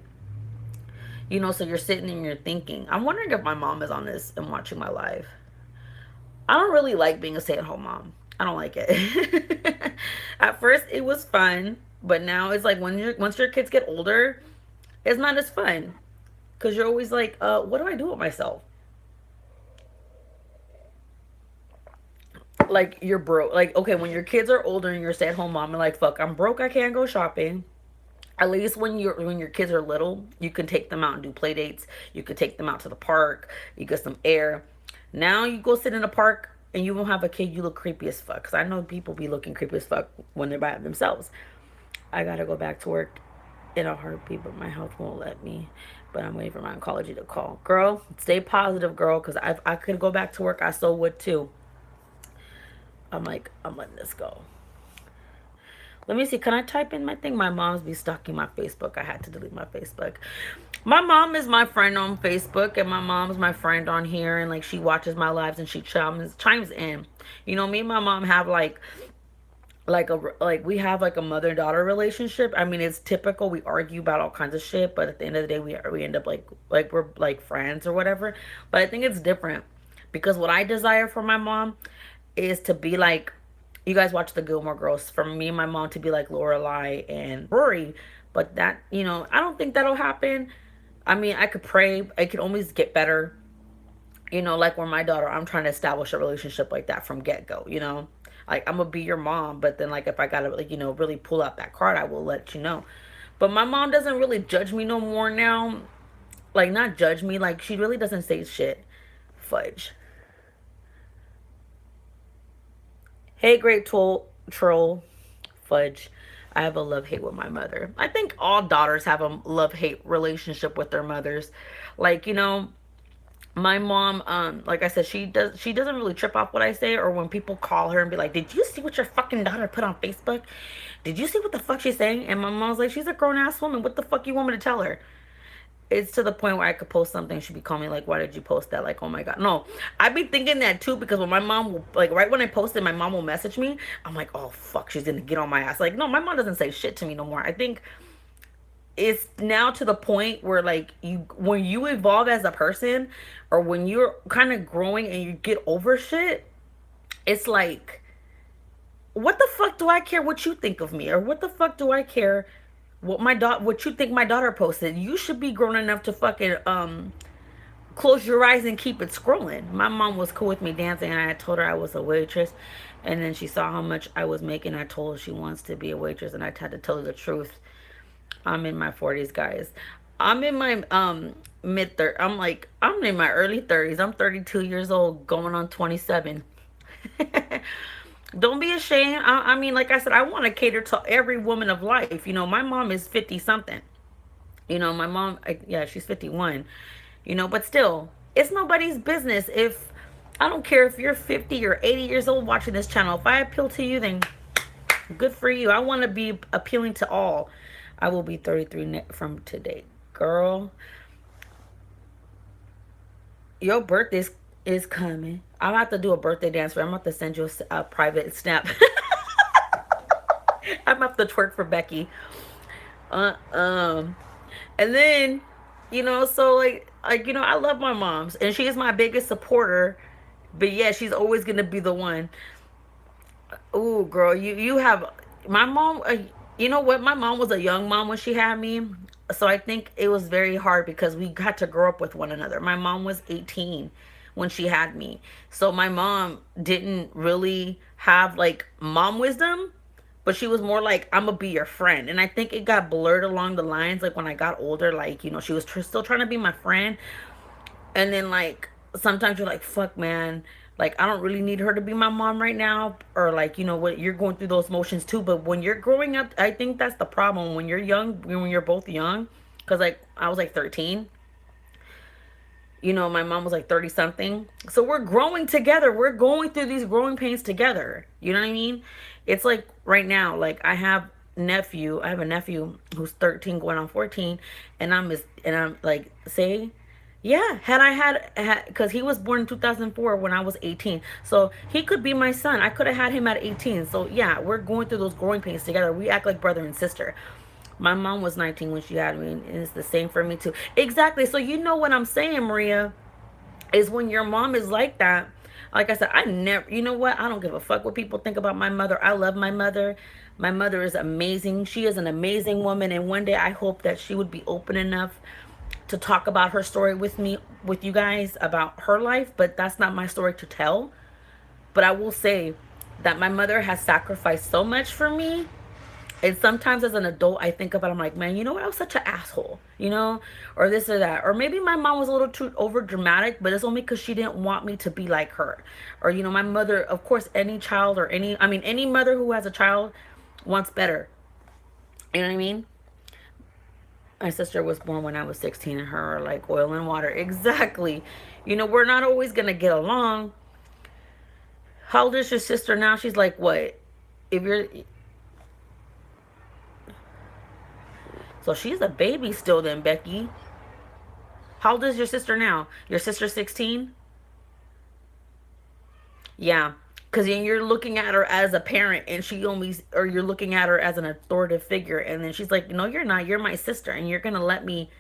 So you're sitting and you're thinking. I'm wondering if my mom is on this and watching my live. I don't really like being a stay-at-home mom. I don't like it. At first, it was fun, but now it's like once your kids get older, it's not as fun, because you're always like, what do I do with myself? Like, you're broke. Like, okay, when your kids are older and you're a stay-at-home mom, and like, fuck, I'm broke. I can't go shopping. At least when your kids are little, you can take them out and do play dates. You could take them out to the park. You get some air. Now you go sit in a park and you won't have a kid. You look creepy as fuck. Because I know people be looking creepy as fuck when they're by themselves. I gotta go back to work in a heartbeat, but my health won't let me. But I'm waiting for my oncology to call. Girl, stay positive, girl. Because I could go back to work. I so would too. I'm letting this go. Let me see. Can I type in my thing? My mom's be stalking my Facebook. I had to delete my Facebook. My mom is my friend on Facebook, and my mom's my friend on here, and like she watches my lives and she chimes in. You know, me and my mom have like we have like a mother daughter relationship. I mean, it's typical. We argue about all kinds of shit, but at the end of the day, we end up like we're like friends or whatever. But I think it's different because what I desire for my mom is to be like, you guys watch the Gilmore Girls. For me and my mom to be like Lorelai and Rory, but that, I don't think that'll happen. I mean, I could pray. I could always get better. Like with my daughter, I'm trying to establish a relationship like that from get go. Like I'm gonna be your mom, but then like if I gotta like really pull out that card, I will let you know. But my mom doesn't really judge me no more now. Like not judge me, like she really doesn't say shit. Fudge. Hey, great troll. Fudge. I have a love hate with my mother. I think all daughters have a love hate relationship with their mothers. Like, my mom, like I said, she doesn't really trip off what I say, or when people call her and be like, did you see what your fucking daughter put on Facebook? Did you see what the fuck she's saying? And my mom's like, she's a grown ass woman. What the fuck you want me to tell her? It's to the point where I could post something, she'd be calling me like, why did you post that? Like, oh my god. No, I'd be thinking that too, because when my mom will, like, right when I post it, my mom will message me. I'm like, oh fuck, she's gonna get on my ass. Like, no, my mom doesn't say shit to me no more. I think it's now to the point where like when you evolve as a person, or when you're kind of growing and you get over shit, it's like, what the fuck do I care what you think of me, or what the fuck do I care what you think my daughter posted? You should be grown enough to fucking close your eyes and keep it scrolling. My mom was cool with me dancing, and I told her I was a waitress, and then she saw how much I was making. I told her she wants to be a waitress, and I had to tell her the truth. I'm in my 40s, guys. I'm in my mid 30s. I'm in my early 30s. I'm 32 years old, going on 27. Don't be ashamed. I mean, like I said, I want to cater to every woman of life. My mom is 50 something. My mom, yeah, she's 51. But still, it's nobody's business. If I don't care if you're 50 or 80 years old watching this channel. If I appeal to you, then good for you. I want to be appealing to all. I will be 33 from today. Girl, your birthday is coming. I'm about to do a birthday dance for you. I'm about to send you a private snap. I'm about to twerk for Becky. Uh, um, and then, so I love my moms, and she is my biggest supporter. But yeah, she's always gonna be the one. Oh, girl, you have my mom. You know what? My mom was a young mom when she had me, so I think it was very hard because we had to grow up with one another. My mom was 18 when she had me, so my mom didn't really have like mom wisdom, but she was more like, I'm gonna be your friend. And I think it got blurred along the lines, like when I got older, like she was still trying to be my friend, and then like sometimes you're like, fuck, man, like I don't really need her to be my mom right now, or like what, you're going through those motions too. But when you're growing up, I think that's the problem. When you're young, when you're both young, because like I was like 13, my mom was like 30 something, so we're growing together, we're going through these growing pains together, you know what I mean? It's like right now, like I have a nephew who's 13 going on 14, and I'm like, say, yeah, had I had, because he was born in 2004 when I was 18. So he could be my son. I could have had him at 18. So yeah, we're going through those growing pains together. We act like brother and sister. My mom was 19 when she had me, and it's the same for me too. Exactly. So you know what I'm saying, Maria, is when your mom is like that. Like I said, I never, you know what? I don't give a fuck what people think about my mother. I love my mother. My mother is amazing. She is an amazing woman. And one day I hope that she would be open enough to talk about her story with me, with you guys, about her life. But that's not my story to tell. But I will say that my mother has sacrificed so much for me. And sometimes as an adult, I think about it, I'm like, man, you know what? I was such an asshole, or this or that. Or maybe my mom was a little too over dramatic, but it's only because she didn't want me to be like her. Or, my mother, of course, any child or any mother who has a child wants better. You know what I mean? My sister was born when I was 16, and her are like oil and water. Exactly. We're not always going to get along, How old is your sister now? She's like what? If you're so she's a baby still then, Becky. How old is your sister now? Your sister's 16? Yeah. Because you're looking at her as a parent and she only, or you're looking at her as an authoritative figure. And then she's like, no, you're not. You're my sister. And you're going to let me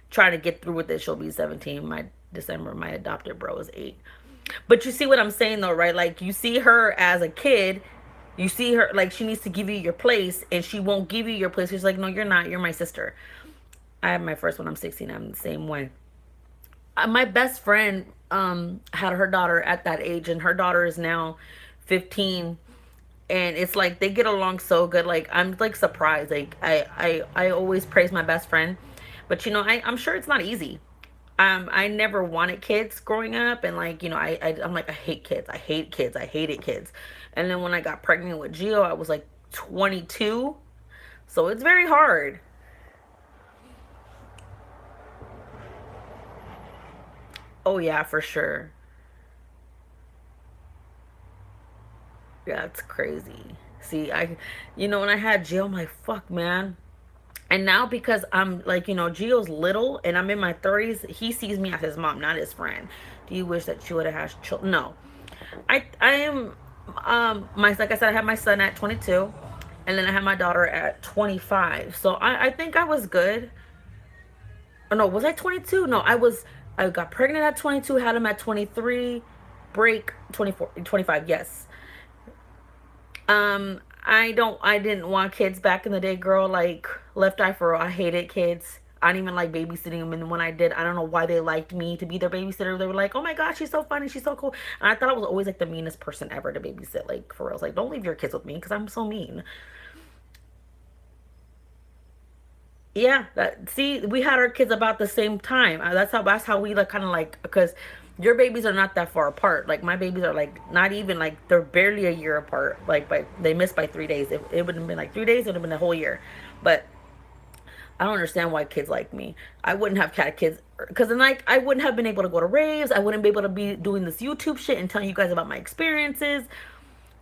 try to get through with it. She'll be 17. My December, my adopted bro is 8. But you see what I'm saying though, right? Like you see her as a kid. You see her like she needs to give you your place and she won't give you your place. She's like, no, you're not. You're my sister. I had my first one. I'm 16. I'm the same way. My best friend had her daughter at that age and her daughter is now 15, and it's like they get along so good. Like I'm like surprised. Like I always praise my best friend, but I'm sure it's not easy. I never wanted kids growing up, and like I'm like I hate kids. I hate kids. I hated kids. And then when I got pregnant with Gio, I was like 22, so it's very hard. Oh yeah, for sure. Yeah, it's crazy. See, when I had Gio, I'm like, fuck, man. And now because I'm like, Gio's little and I'm in my 30s, he sees me as his mom, not his friend. Do you wish that you would have had children? No. I am, like I said, I had my son at 22 and then I had my daughter at 25. So I think I was good. Oh, no, was I 22? No, I got pregnant at 22, had him at 23, break 24, 25, yes. I didn't want kids back in the day, girl. Like, left eye for real. I hated kids. I didn't even like babysitting them. And when I did, I don't know why they liked me to be their babysitter. They were like, oh my God, she's so funny. She's so cool. And I thought I was always like the meanest person ever to babysit. Like, for real. It's like, don't leave your kids with me because I'm so mean. Yeah, see, we had our kids about the same time. That's how we like kind of like because your babies are not that far apart. Like my babies are like not even like they're barely a year apart. Like by they missed by 3 days. If it would have been like 3 days, it would have been a whole year. But I don't understand why kids like me. I wouldn't have had kids because then like I wouldn't have been able to go to raves. I wouldn't be able to be doing this YouTube shit and telling you guys about my experiences.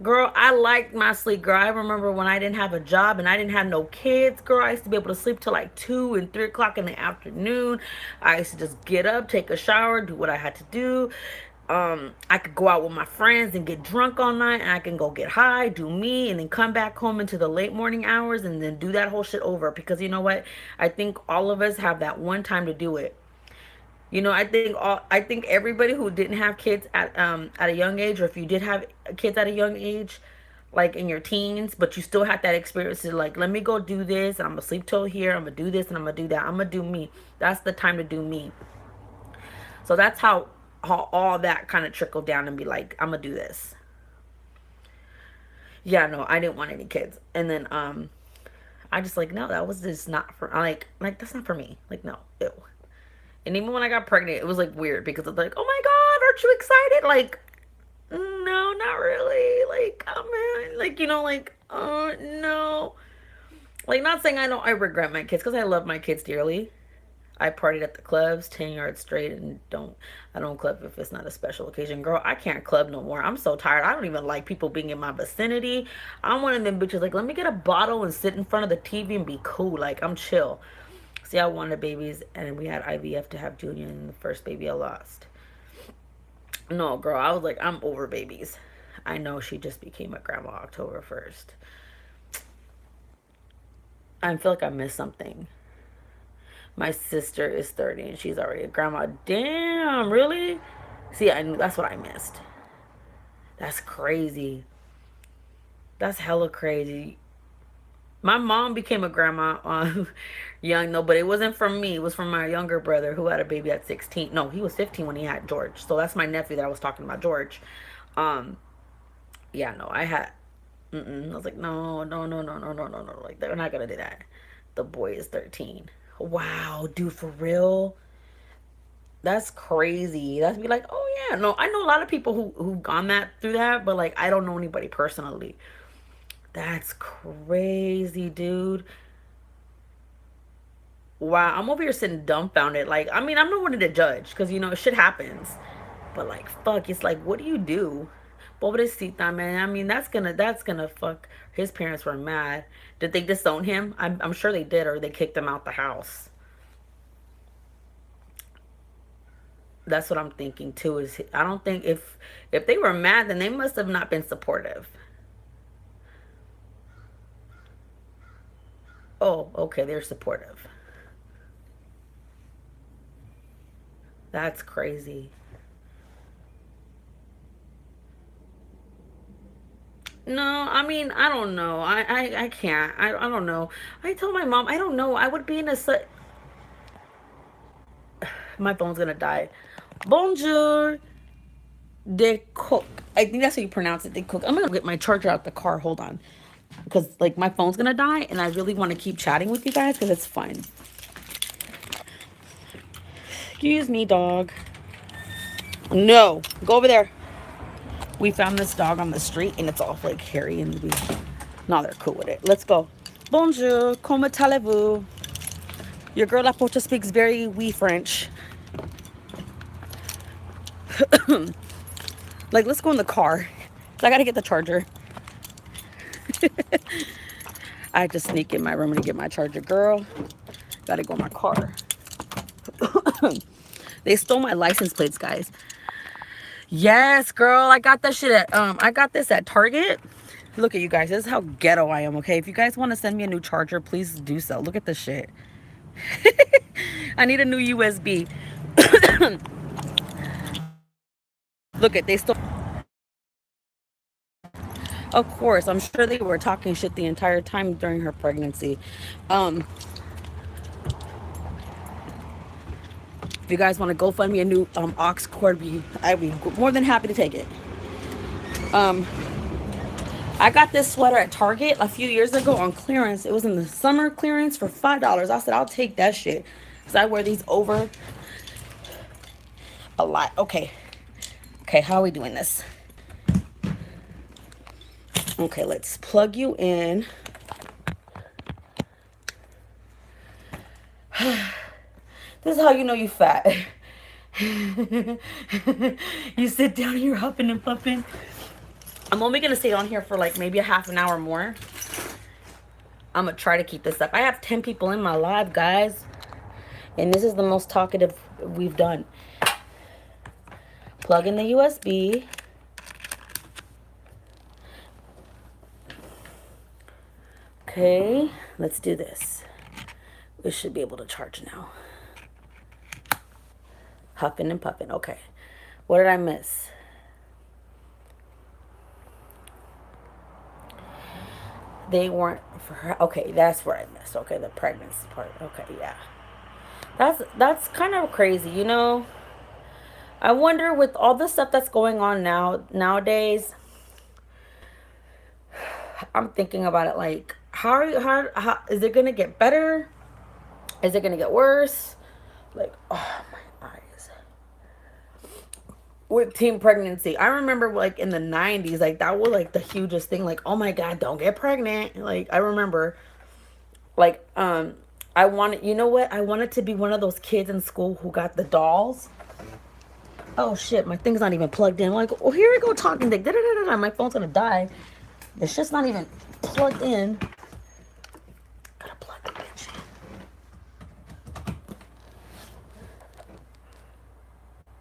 Girl, I liked my sleep, girl. I remember when I didn't have a job and I didn't have no kids, girl. I used to be able to sleep till like 2 and 3 o'clock in the afternoon. I used to just get up, take a shower, do what I had to do. I could go out with my friends and get drunk all night, and I can go get high, do me, and then come back home into the late morning hours and then do that whole shit over. Because you know what? I think all of us have that one time to do it. I think everybody who didn't have kids at a young age, or if you did have kids at a young age, like in your teens, but you still had that experience to like, let me go do this, and I'm gonna sleep till here, I'm gonna do this, and I'm gonna do that. I'm gonna do me. That's the time to do me. So that's how all that kind of trickled down and be like, I'm gonna do this. Yeah, no, I didn't want any kids, and then I just like no, that was just not for like that's not for me. Like no, ew. And even when I got pregnant, it was like weird because it's like, oh my God, aren't you excited? Like, no, not really. Like, oh man, like, like, oh no. Like, not saying I regret my kids because I love my kids dearly. I partied at the clubs 10 yards straight and I don't club if it's not a special occasion. Girl, I can't club no more. I'm so tired. I don't even like people being in my vicinity. I'm one of them bitches like, let me get a bottle and sit in front of the TV and be cool. Like, I'm chill. See, I wanted babies, and we had IVF to have Junior, and the first baby I lost. No, girl, I was like, I'm over babies. I know she just became a grandma October 1st. I feel like I missed something. My sister is 30, and she's already a grandma. Damn, really? See, I knew that's what I missed. That's crazy. That's hella crazy. My mom became a grandma young though, but it wasn't from me. It was from my younger brother who had a baby at 16. No, he was 15 when he had George. So that's my nephew that I was talking about, George. Um, yeah, no, I had. I was like, no, no, no, no, no, no, no, no. Like they're not gonna do that. The boy is 13. Wow, dude, for real? That's crazy. That's be like, oh yeah, no, I know a lot of people who've gone that through that, but like I don't know anybody personally. That's crazy, dude. Wow, I'm over here sitting dumbfounded. Like, I mean, I'm not one to judge because shit happens. But like, fuck, it's like, what do you do? Pobrecita, man. I mean, that's gonna fuck. His parents were mad. Did they disown him? I'm sure they did, or they kicked him out the house. That's what I'm thinking too. Is I don't think if they were mad, then they must have not been supportive. Oh, okay, they're supportive. That's crazy. No, I mean, I don't know. I can't. I don't know. I told my mom, I don't know. I would be in a my phone's gonna die. Bonjour, de cook. I think that's how you pronounce it. De cook. I'm gonna get my charger out the car. Hold on, because like my phone's gonna die, and I really want to keep chatting with you guys because it's fun. Excuse me, dog. No, go over there. We found this dog on the street, and it's all like hairy, and we. No, they're cool with it. Let's go. Bonjour, comment allez-vous? Your girl La Pocha speaks very wee French. Like, let's go in the car. I gotta get the charger. I had to sneak in my room to get my charger, girl. Gotta go in my car. They stole my license plates, guys. Yes, girl. I got that shit at I got this at Target. Look at you guys. This is how ghetto I am, okay? If you guys want to send me a new charger, please do so. Look at this shit. I need a new USB. Look at they stole. Of course, I'm sure they were talking shit the entire time during her pregnancy. Um, if you guys want to go find me a new aux cord, I'd be more than happy to take it. Um, I got this sweater at Target a few years ago on clearance. It was in the summer clearance for $5. I said I'll take that shit because I wear these over a lot. Okay, okay, how are we doing this? Okay, let's plug you in. This is how you know you fat. You sit down, you're huffing and puffing. I'm only gonna stay on here for like maybe a half an hour more. I'm gonna try to keep this up. I have 10 people in my live, guys, and this is the most talkative we've done. Plug in the USB. Okay, let's do this. We should be able to charge now. Huffing and puffing. Okay, what did I miss? They weren't for her. Okay, that's where I missed. Okay, the pregnancy part. Okay, yeah. That's kind of crazy, you know. I wonder with all the stuff that's going on nowadays. I'm thinking about it like, how is it gonna get better? Is it gonna get worse? Like, oh my eyes. With teen pregnancy, I remember like in the 90s, like that was like the hugest thing. Like, oh my God, don't get pregnant. Like, I remember, like, I wanted, you know what? I wanted to be one of those kids in school who got the dolls. Oh shit, my thing's not even plugged in. I'm like, oh, here we go talking. Like, da da da da. My phone's gonna die. It's just not even plugged in. Gotta plug the bitch in.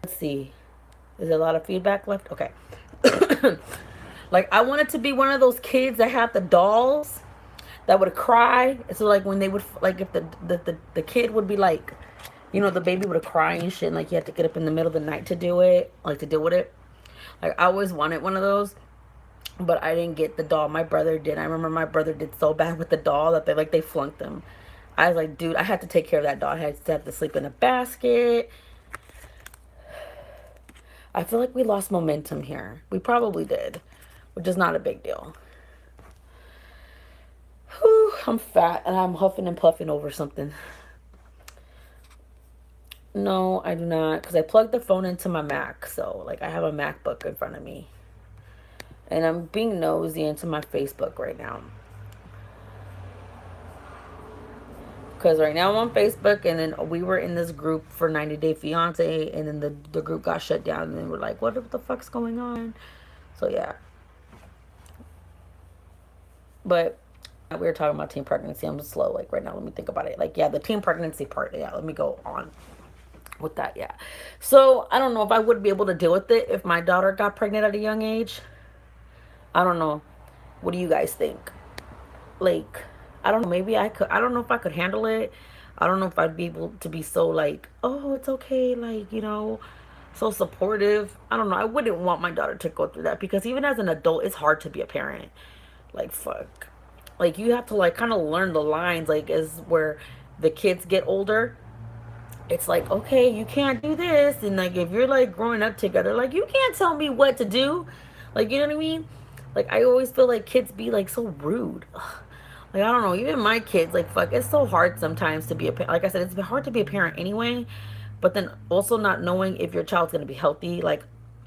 Let's see. Is there a lot of feedback left? Okay. Like, I wanted to be one of those kids that had the dolls that would cry. So, like, when they would, like, if the kid would be like, you know, the baby would cry and shit. And, like, you had to get up in the middle of the night to do it. Like, to deal with it. Like, I always wanted one of those. But I didn't get the doll. My brother did. I remember my brother did so bad with the doll that they flunked him. I was like, dude, I had to take care of that doll. I had to have to sleep in a basket. I feel like we lost momentum here. We probably did, which is not a big deal. Whew, I'm fat and I'm huffing and puffing over something. No, I do not, because I plugged the phone into my Mac. So, like, I have a MacBook in front of me. And I'm being nosy into my Facebook right now. Because right now I'm on Facebook, and then we were in this group for 90 Day Fiance, and then the group got shut down, and then we're like, what the fuck's going on? So yeah, but we were talking about teen pregnancy. I'm slow like right now. Let me think about it. Like yeah, the teen pregnancy part. Yeah, let me go on with that. Yeah. So I don't know if I would be able to deal with it if my daughter got pregnant at a young age. I don't know. What do you guys think? Like, I don't know. Maybe I could. I don't know if I could handle it. I don't know if I'd be able to be so like, oh, it's okay. Like, so supportive. I don't know. I wouldn't want my daughter to go through that because even as an adult, it's hard to be a parent. Like, fuck. Like, you have to, like, kind of learn the lines, like, as where the kids get older. It's like, okay, you can't do this. And, like, if you're, like, growing up together, like, you can't tell me what to do. Like, you know what I mean? Like, I always feel like kids be, like, so rude. Ugh. Like, I don't know. Even my kids, like, fuck, it's so hard sometimes to be a parent. Like I said, it's hard to be a parent anyway. But then also not knowing if your child's going to be healthy. Like,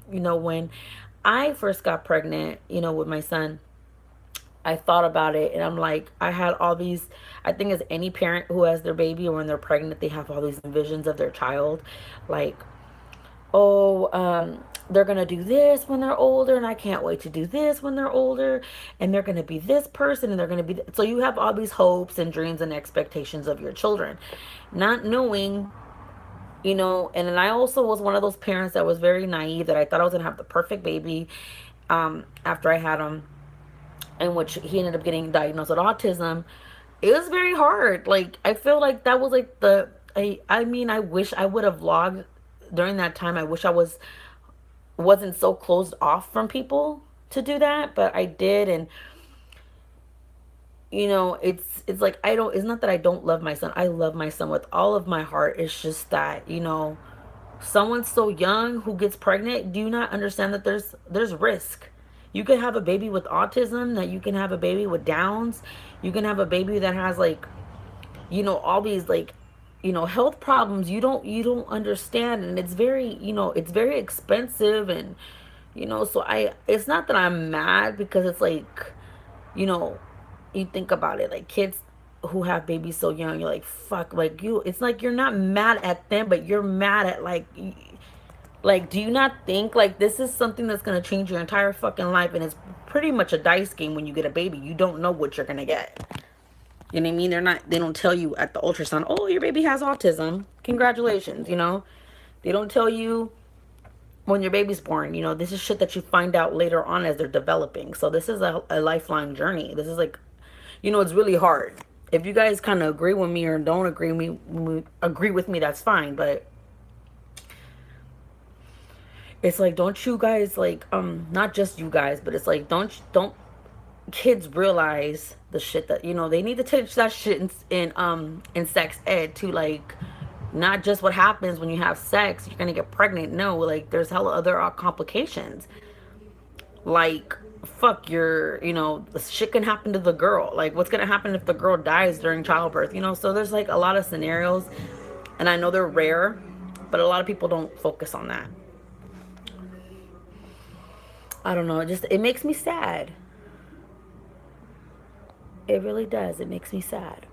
when I first got pregnant, with my son, I thought about it and I'm like, I had all these, I think as any parent who has their baby or when they're pregnant, they have all these visions of their child. Like, oh, they're going to do this when they're older and I can't wait to do this when they're older and they're going to be this person and they're going to be, so you have all these hopes and dreams and expectations of your children, not knowing, and then I also was one of those parents that was very naive that I thought I was going to have the perfect baby after I had him, in which he ended up getting diagnosed with autism. It was very hard. Like I feel like that was like I mean I wish I would have vlogged during that time. I wish I wasn't so closed off from people to do that, but I did. And it's like it's not that I don't love my son. I love my son with all of my heart. It's just that, someone so young who gets pregnant, do you not understand that there's risk? You can have a baby with autism, that you can have a baby with Downs, you can have a baby that has like, all these like, health problems you don't understand, and it's very expensive. And so it's not that I'm mad, because it's like, you know you think about it, like kids who have babies so young, you're like, fuck, like it's like you're not mad at them, but you're mad at like, do you not think like this is something that's going to change your entire fucking life? And it's pretty much a dice game when you get a baby. You don't know what you're going to get. You know what I mean? They don't tell you at the ultrasound, oh, your baby has autism. Congratulations, They don't tell you when your baby's born. This is shit that you find out later on as they're developing. So this is a lifelong journey. This is like, it's really hard. If you guys kind of agree with me or don't agree with me, that's fine. But it's like, don't you guys like, not just you guys, but it's like, don't kids realize the shit that, they need to teach that shit in sex ed to, like, not just what happens when you have sex, you're gonna get pregnant. No, like, there's hella other complications. Like, fuck, shit can happen to the girl. Like, what's gonna happen if the girl dies during childbirth? So there's like a lot of scenarios, and I know they're rare, but a lot of people don't focus on that. I don't know. It makes me sad. It really does. It makes me sad.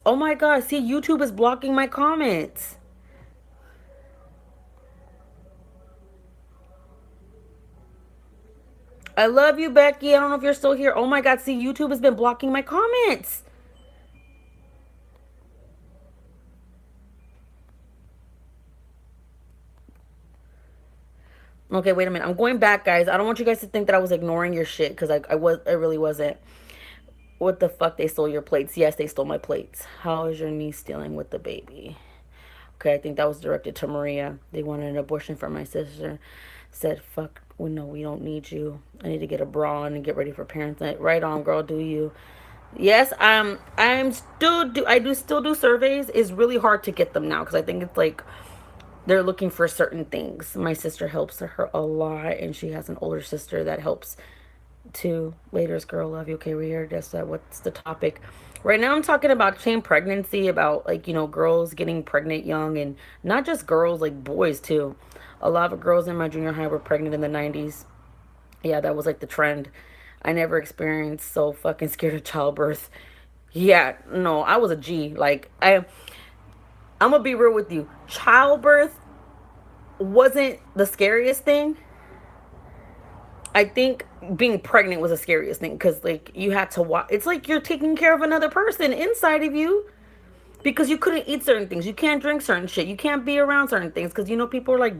Oh my God. See, YouTube is blocking my comments. I love you, Becky. I don't know if you're still here. Oh my God. See, YouTube has been blocking my comments. Okay, wait a minute. I'm going back, guys. I don't want you guys to think that I was ignoring your shit, because I really wasn't. What the fuck? They stole your plates. Yes, they stole my plates. How is your niece dealing with the baby? Okay, I think that was directed to Maria. They wanted an abortion for my sister. Said, fuck, we know we don't need you. I need to get a bra on and get ready for parents' night. Right on, girl, do you? Yes, I do still do surveys. It's really hard to get them now, because I think it's like they're looking for certain things. My sister helps her a lot, and she has an older sister that helps To later's girl, love you. Okay, we're here. Just what's the topic? Right now, I'm talking about teen pregnancy, about like girls getting pregnant young, and not just girls, like boys too. A lot of girls in my junior high were pregnant in the '90s. Yeah, that was like the trend. I never experienced so fucking scared of childbirth. Yeah, no, I was a G. Like I'm gonna be real with you. Childbirth wasn't the scariest thing. I think being pregnant was the scariest thing because like you had to watch. It's like you're taking care of another person inside of you because you couldn't eat certain things, you can't drink certain shit, you can't be around certain things because people are like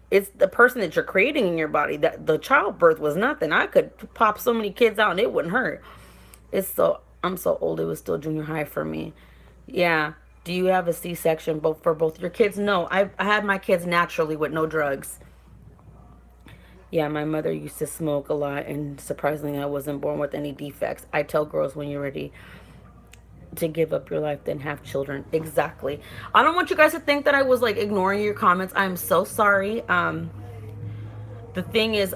it's the person that you're creating in your body. That the childbirth was nothing. I could pop so many kids out and it wouldn't hurt. I'm so old. It was still junior high for me. Yeah. Do you have a C-section both for both your kids? No, I had my kids naturally with no drugs. Yeah, my mother used to smoke a lot, and surprisingly, I wasn't born with any defects. I tell girls when you're ready to give up your life, then have children. Exactly. I don't want you guys to think that I was like ignoring your comments. I'm so sorry. The thing is,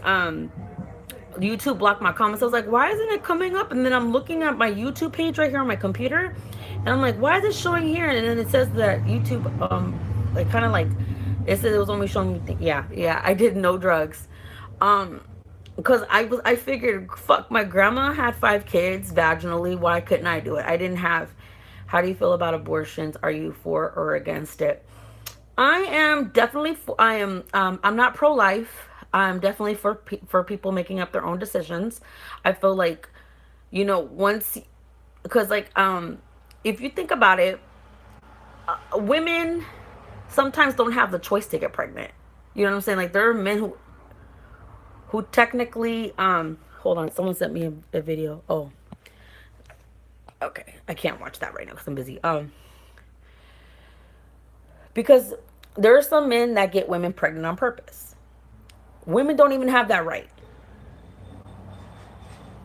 YouTube blocked my comments. I was like, why isn't it coming up? And then I'm looking at my YouTube page right here on my computer, and I'm like, why is it showing here? And then it says that YouTube, like kind of like, it said it was only showing me. Yeah, yeah, I did no drugs. Um, because I figured, fuck, my grandma had 5 kids vaginally. Why couldn't I do it? I didn't have. How do you feel about abortions? Are you for or against it? I am definitely for, I'm not pro life. I'm definitely for people making up their own decisions. I feel like once, because like if you think about it, women sometimes don't have the choice to get pregnant. You know what I'm saying? Like there are men who technically hold on, someone sent me a video. Oh, okay, I can't watch that right now because I'm busy. Because there are some men that get women pregnant on purpose. Women don't even have that right,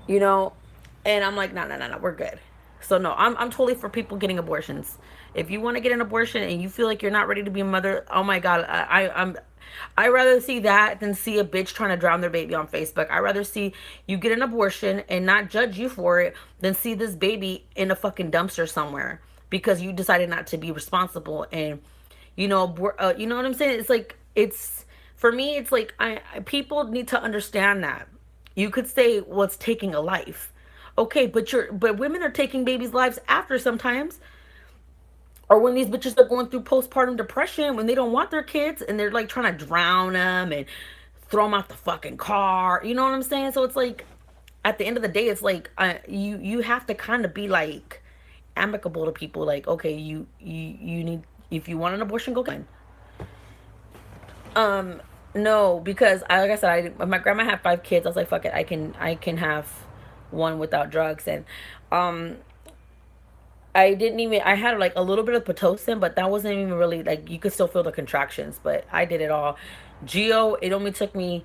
you know. And I'm like, no, no, no, no, we're good. So no, I'm totally for people getting abortions. If you want to get an abortion and you feel like you're not ready to be a mother, oh my god, I rather see that than see a bitch trying to drown their baby on Facebook. I rather see you get an abortion and not judge you for it than see this baby in a fucking dumpster somewhere because you decided not to be responsible. And you know what I'm saying? It's like it's for me. It's like people need to understand that. You could say, well, it's taking a life. Okay, but women are taking babies' lives after sometimes, or when these bitches are going through postpartum depression, when they don't want their kids and they're like trying to drown them and throw them out the fucking car. You know what I'm saying? So it's like at the end of the day, it's like you have to kind of be like amicable to people. Like, okay, you need, if you want an abortion, go get one. Um, no, because like I said, my grandma had 5 kids. I was like, fuck it, I can have one without drugs. And um, I didn't even. I had like a little bit of pitocin, but that wasn't even really like you could still feel the contractions. But I did it all. Geo, it only took me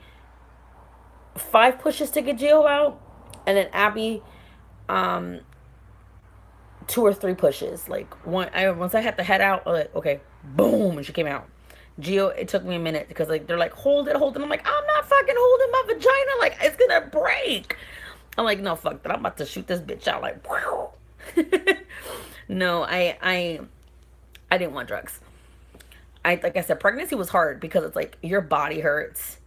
5 pushes to get Geo out, and then Abby, um, 2 or 3 pushes. Like once I had the head out, I was like, okay, boom, and she came out. Geo, it took me a minute because like they're like hold it, hold it. I'm like, I'm not fucking holding my vagina, like it's gonna break. I'm like, no, fuck that. I'm about to shoot this bitch out like wow. No, I didn't want drugs. I like I said, pregnancy was hard because it's like your body hurts.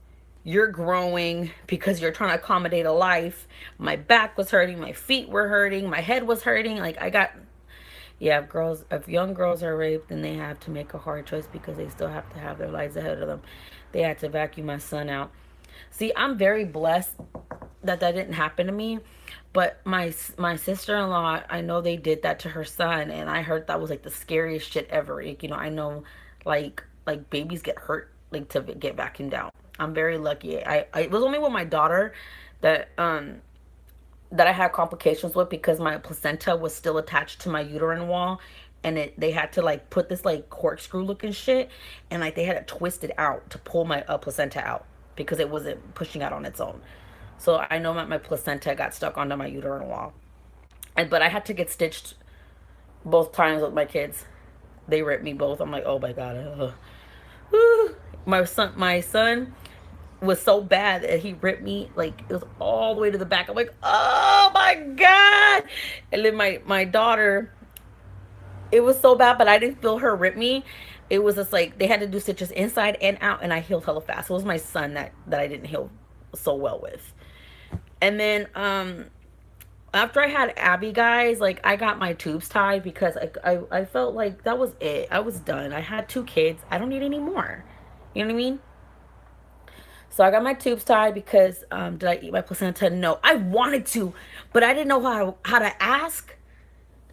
You're growing because you're trying to accommodate a life. My back was hurting, my feet were hurting, my head was hurting. Like I got yeah, if young girls are raped, then they have to make a hard choice because they still have to have their lives ahead of them. They had to vacuum my son out. See, I'm very blessed that that didn't happen to me, but my sister-in-law, I know they did that to her son, and I heard that was like the scariest shit ever. Like, I know, like babies get hurt like to get vacuumed out. I'm very lucky. I it was only with my daughter that I had complications with because my placenta was still attached to my uterine wall, and they had to like put this like corkscrew looking shit, and like they had to twist it out to pull my placenta out because it wasn't pushing out on its own. So I know my placenta got stuck onto my uterine wall, but I had to get stitched both times with my kids. They ripped me both. I'm like, oh my god. My son was so bad that he ripped me, like it was all the way to the back. I'm like, oh my god. And then my daughter, it was so bad, but I didn't feel her rip me. It was just like they had to do stitches inside and out, and I healed hella fast. It was my son that I didn't heal so well with. And then after I had Abby, guys, like I got my tubes tied because I felt like that was it. I was done. I had two kids. I don't need any more. You know what I mean? So I got my tubes tied because did I eat my placenta? No, I wanted to, but I didn't know how to ask.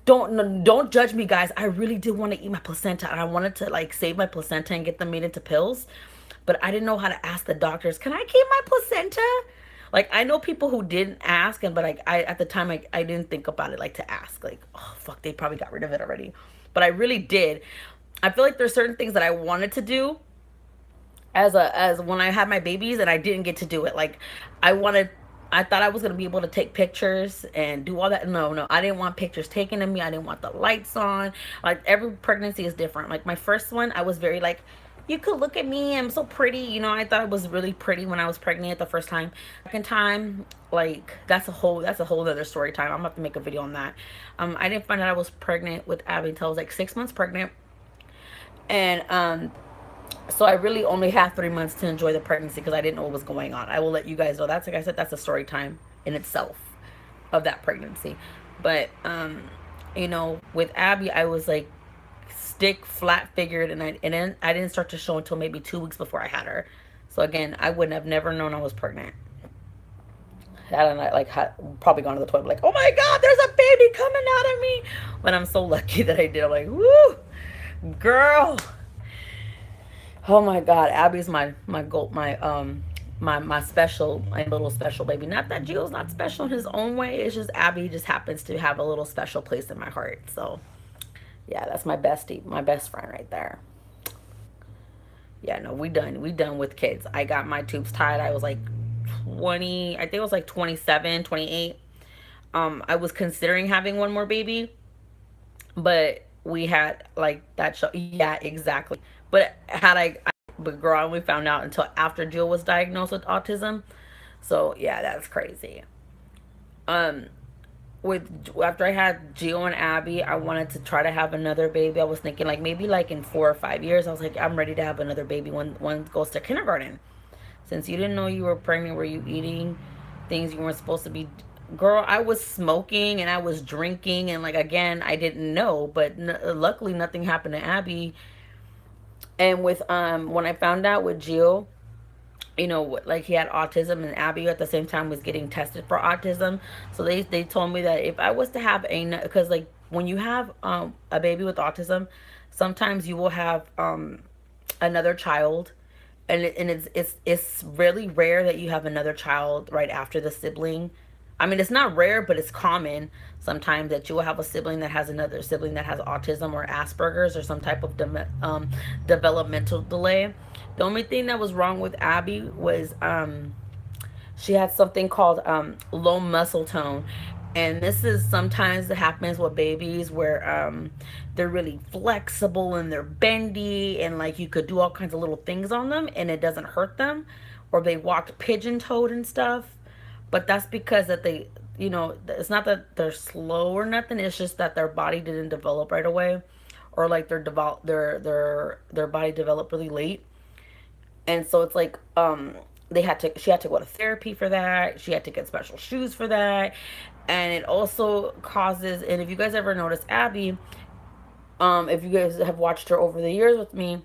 Don't judge me, guys. I really did want to eat my placenta, and I wanted to like save my placenta and get them made into pills, but I didn't know how to ask the doctors. Can I keep my placenta? Like I know people who didn't ask, and but like I at the time I didn't think about it like to ask. Like oh fuck, they probably got rid of it already, but I really did. I feel like there's certain things that I wanted to do as when I had my babies and I didn't get to do it. Like I wanted I thought I was gonna be able to take pictures and do all that. No, no, I didn't want pictures taken of me. I didn't want the lights on. Like every pregnancy is different. Like my first one, I was very like, you could look at me. I'm so pretty. You know, I thought I was really pretty when I was pregnant the first time. Second time, like that's a whole other story time. I'm gonna have to make a video on that. I didn't find out I was pregnant with Abby until I was like 6 months pregnant, and so I really only had 3 months to enjoy the pregnancy because I didn't know what was going on. I will let you guys know. That's like I said, that's a story time in itself of that pregnancy. But with Abby, I was like stick flat figured, and then I didn't start to show until maybe 2 weeks before I had her. So again, I wouldn't have never known I was pregnant. Had I like had probably gone to the toilet like, oh my god, there's a baby coming out of me. But I'm so lucky that I did. I'm like, woo, girl. Oh my God, Abby's my gold, my special, my little special baby. Not that Gio's not special in his own way. It's just Abby just happens to have a little special place in my heart. So yeah, that's my bestie, my best friend right there. Yeah, no, we done with kids. I got my tubes tied. I was like 20, I think it was like 27, 28. I was considering having one more baby, but we had like that show. Yeah, exactly. But but girl, I only found out until after Jill was diagnosed with autism. So yeah, that's crazy. Um, with after I had Jill and Abby, I wanted to try to have another baby. I was thinking like maybe like in 4 or 5 years. I was like, I'm ready to have another baby when one goes to kindergarten. Since you didn't know you were pregnant, were you eating things you weren't supposed to be? Girl, I was smoking and I was drinking, and like again, I didn't know, but luckily nothing happened to Abby. And with when I found out with Jill, like he had autism, and Abby at the same time was getting tested for autism. So they told me that if I was to have because like when you have a baby with autism, sometimes you will have another child, and it's really rare that you have another child right after the sibling. I mean, it's not rare, but it's common sometimes that you will have a sibling that has another sibling that has autism or Asperger's or some type of developmental delay. The only thing that was wrong with Abby was she had something called low muscle tone. And this is sometimes it happens with babies where they're really flexible and they're bendy, and like you could do all kinds of little things on them and it doesn't hurt them, or they walked pigeon toed and stuff. But that's because that it's not that they're slow or nothing. It's just that their body didn't develop right away, or like their body developed really late. And so it's like she had to go to therapy for that. She had to get special shoes for that. And it also causes, and if you guys ever notice Abby, if you guys have watched her over the years with me,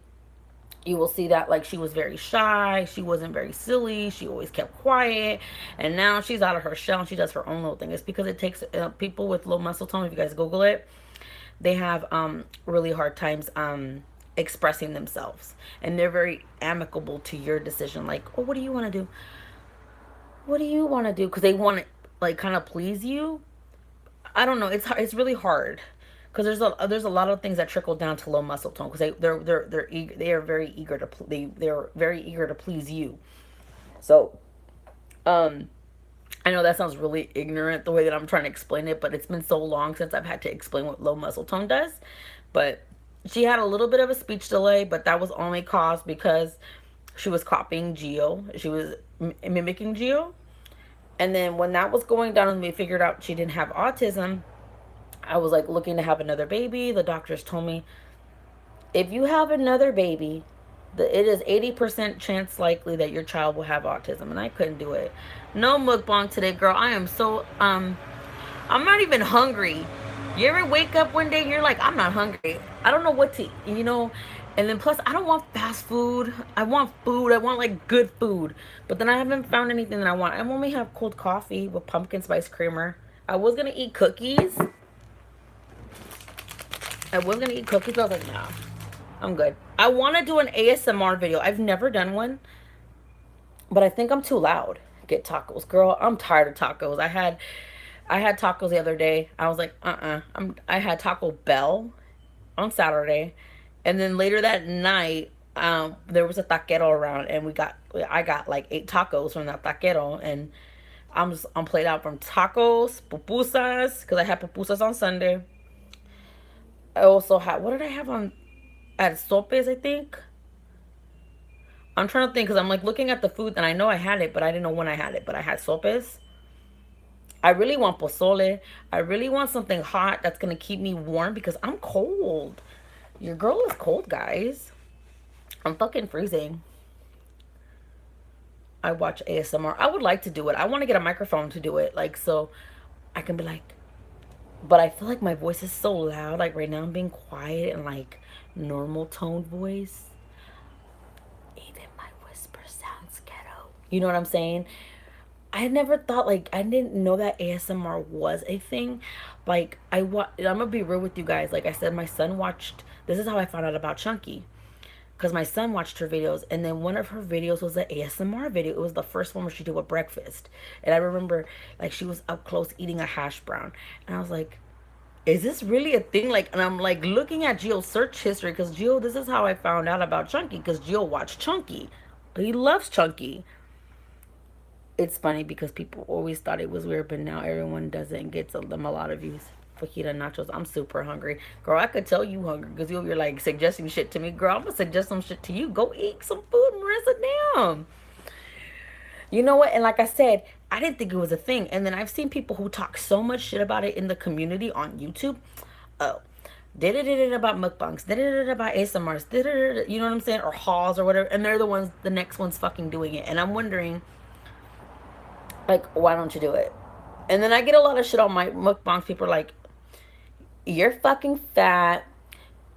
you will see that like she was very shy, she wasn't very silly, she always kept quiet, and now she's out of her shell and she does her own little thing. It's because it takes people with low muscle tone, if you guys Google it, they have really hard times expressing themselves, and they're very amicable to your decision. Like, oh, what do you want to do? What do you want to do? Because they want to like kind of please you. I don't know. It's really hard because there's a lot of things that trickle down to low muscle tone because they're eager, they are very eager to they're very eager to please you. So I know that sounds really ignorant the way that I'm trying to explain it, but it's been so long since I've had to explain what low muscle tone does. But she had a little bit of a speech delay, but that was only caused because She was copying Geo. She was mimicking Geo. And then when that was going down and we figured out she didn't have autism, I was like looking to have another baby. The doctors told me, if you have another baby, it is 80% chance likely that your child will have autism. And I couldn't do it. No mukbang today, girl. I am so I'm not even hungry. You ever wake up one day and you're like, I'm not hungry. I don't know what to eat. And then plus, I don't want fast food. I want food. I want like good food. But then I haven't found anything that I want. I only have cold coffee with pumpkin spice creamer. I was gonna eat cookies. But I was like, nah, I'm good. I want to do an ASMR video. I've never done one, but I think I'm too loud. Get tacos, girl. I'm tired of tacos. I had tacos the other day. I was like, I had Taco Bell on Saturday, and then later that night, there was a taquero around, and I got like 8 tacos from that taquero, and I'm played out from tacos, pupusas, because I had pupusas on Sunday. I also had, what did I have on at sopes? I think I'm trying to think because I'm like looking at the food, and I know I had it, but I didn't know when I had it. But I had sopes. I really want pozole. I really want something hot that's gonna keep me warm because I'm cold. Your girl is cold, guys. I'm fucking freezing. I watch ASMR. I would like to do it. I want to get a microphone to do it, like so I can be like. But I feel like my voice is so loud. Like right now, I'm being quiet and like normal tone voice. Even my whisper sounds ghetto. You know what I'm saying? I never thought, like, I didn't know that ASMR was a thing. Like I'm gonna be real with you guys. Like I said, my son watched. This is how I found out about Chunky, because my son watched her videos, and then one of her videos was an ASMR video. It was the first one where she did a breakfast, and I remember like she was up close eating a hash brown, and I was like, is this really a thing? Like, and I'm like looking at Gio's search history, because Gio, this is how I found out about Chunky, because Gio watched Chunky. He loves Chunky. It's funny because people always thought it was weird, but now everyone does it and gets them a lot of views. Fajita nachos. I'm super hungry. Girl, I could tell you hungry because you're like suggesting shit to me. Girl, I'm going to suggest some shit to you. Go eat some food, Marissa. Damn. You know what? And like I said, I didn't think it was a thing. And then I've seen people who talk so much shit about it in the community on YouTube. Oh, did it about mukbangs, did it about ASMRs, did it, you know what I'm saying? Or hauls or whatever. And they're the next ones fucking doing it. And I'm wondering, like, why don't you do it? And then I get a lot of shit on my mukbangs. People are like, you're fucking fat.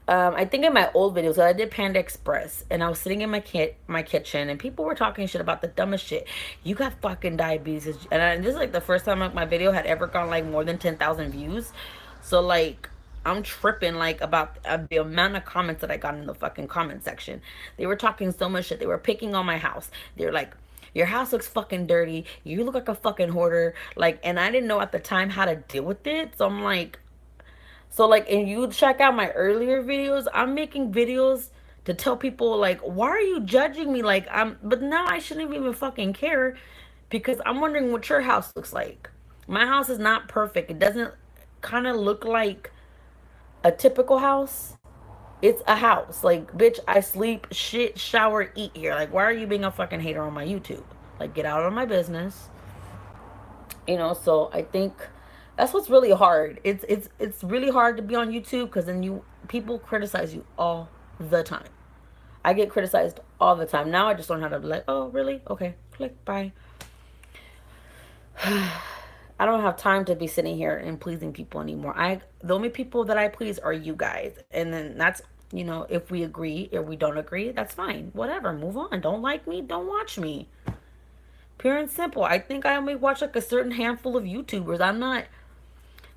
I think in my old videos, I did Panda Express, and I was sitting in my kitchen, and people were talking shit about the dumbest shit. You got fucking diabetes, and this is like the first time like my video had ever gone like more than 10,000 views. So like I'm tripping like about the amount of comments that I got in the fucking comment section. They were talking so much shit. They were picking on my house. They're like, your house looks fucking dirty. You look like a fucking hoarder. Like, and I didn't know at the time how to deal with it. So I'm like, and you check out my earlier videos, I'm making videos to tell people, like, why are you judging me? Like, but now I shouldn't even fucking care because I'm wondering what your house looks like. My house is not perfect. It doesn't kind of look like a typical house. It's a house. Like, bitch, I sleep, shit, shower, eat here. Like, why are you being a fucking hater on my YouTube? Like, get out of my business. So I think that's what's really hard. It's really hard to be on YouTube because then people criticize you all the time. I get criticized all the time. Now I just learn how to be like, oh really? Okay, click, bye. I don't have time to be sitting here and pleasing people anymore. The only people that I please are you guys. And then that's, if we agree or we don't agree, that's fine. Whatever, move on. Don't like me, don't watch me. Pure and simple. I think I only watch like a certain handful of YouTubers. I'm not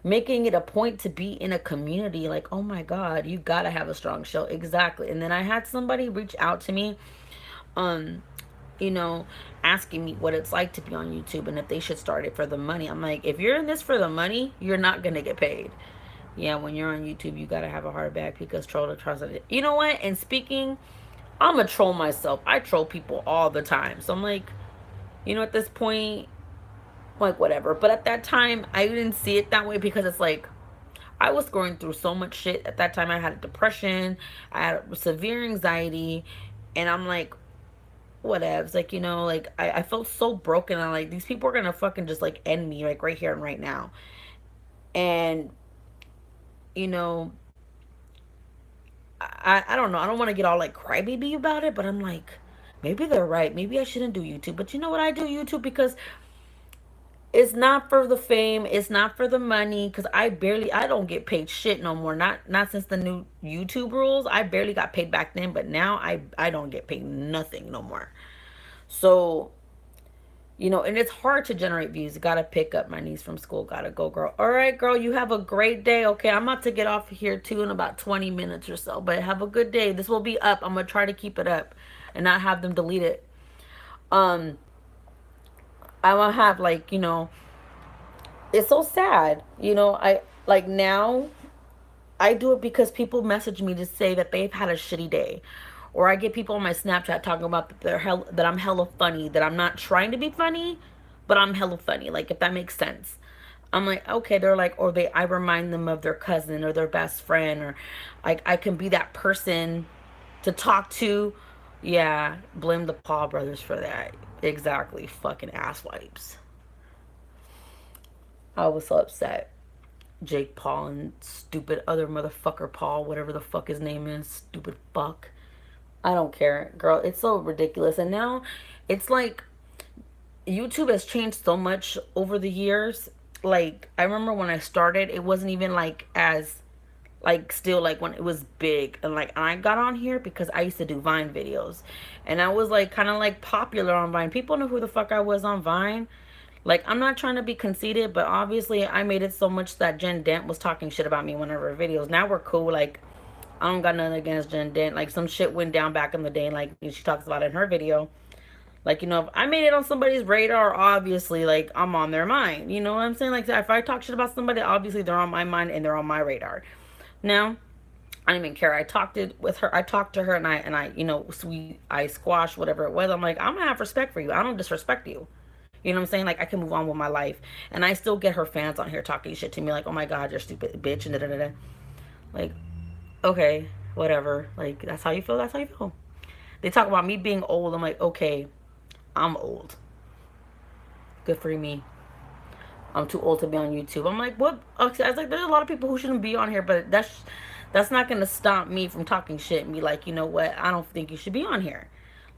making it a point to be in a community like, oh my god, you gotta have a strong show. Exactly. And then I had somebody reach out to me, um you know asking me what it's like to be on YouTube and if they should start it for the money. I'm like, if you're in this for the money, you're not gonna get paid. Yeah, when you're on YouTube, you gotta have a hard bag because troll the trust. You know what? And speaking, I'm a troll myself. I troll people all the time. So I'm like, at this point, like, whatever. But at that time, I didn't see it that way because it's like I was going through so much shit at that time. I had depression, I had severe anxiety, and I'm like, whatevs. Like, like I felt so broken. I'm like, these people are gonna fucking just like end me like right here and right now. And you know, I don't know. I don't want to get all like crybaby about it, but I'm like, maybe they're right. Maybe I shouldn't do YouTube. But you know what? I do YouTube because it's not for the fame. It's not for the money. Because I don't get paid shit no more. Not since the new YouTube rules. I barely got paid back then, but now I don't get paid nothing no more. So, and it's hard to generate views. Gotta pick up my niece from school. Gotta go, girl. All right, girl, you have a great day. Okay, I'm about to get off of here too in about 20 minutes or so. But have a good day. This will be up. I'm gonna try to keep it up and not have them delete it. Um, I will have like, it's so sad. I like now I do it because people message me to say that they've had a shitty day. Or I get people on my Snapchat talking about that I'm hella funny, that I'm not trying to be funny, but I'm hella funny. Like, if that makes sense. I'm like, okay, they're like, or I remind them of their cousin or their best friend, or like I can be that person to talk to. Yeah, blame the Paul brothers for that. Exactly, fucking ass wipes. I was so upset. Jake Paul and stupid other motherfucker Paul, whatever the fuck his name is, stupid fuck. I don't care, girl. It's so ridiculous. And now it's like YouTube has changed so much over the years. Like, I remember when I started, it wasn't even like as like still like when it was big. And like I got on here because I used to do Vine videos. And I was like kind of like popular on Vine. People knew who the fuck I was on Vine. Like, I'm not trying to be conceited, but obviously I made it so much that Jen Dent was talking shit about me in one of her videos. Now we're cool. Like, I don't got nothing against Jen Dent. Like, some shit went down back in the day, and like she talks about it in her video. Like, if I made it on somebody's radar, obviously, like, I'm on their mind. You know what I'm saying? Like, if I talk shit about somebody, obviously they're on my mind and they're on my radar. Now, I didn't even care. I talked it with her. I talked to her, and I, I squashed whatever it was. I'm like, I'm gonna have respect for you. I don't disrespect you. You know what I'm saying? Like, I can move on with my life. And I still get her fans on here talking shit to me like, oh my God, you're stupid bitch, and da da da. Like, okay, whatever. Like, that's how you feel? That's how you feel. They talk about me being old. I'm like, okay, I'm old. Good for me. I'm too old to be on YouTube. I'm like, what? Okay, I was like, there's a lot of people who shouldn't be on here, but that's not gonna stop me from talking shit and be like, you know what? I don't think you should be on here.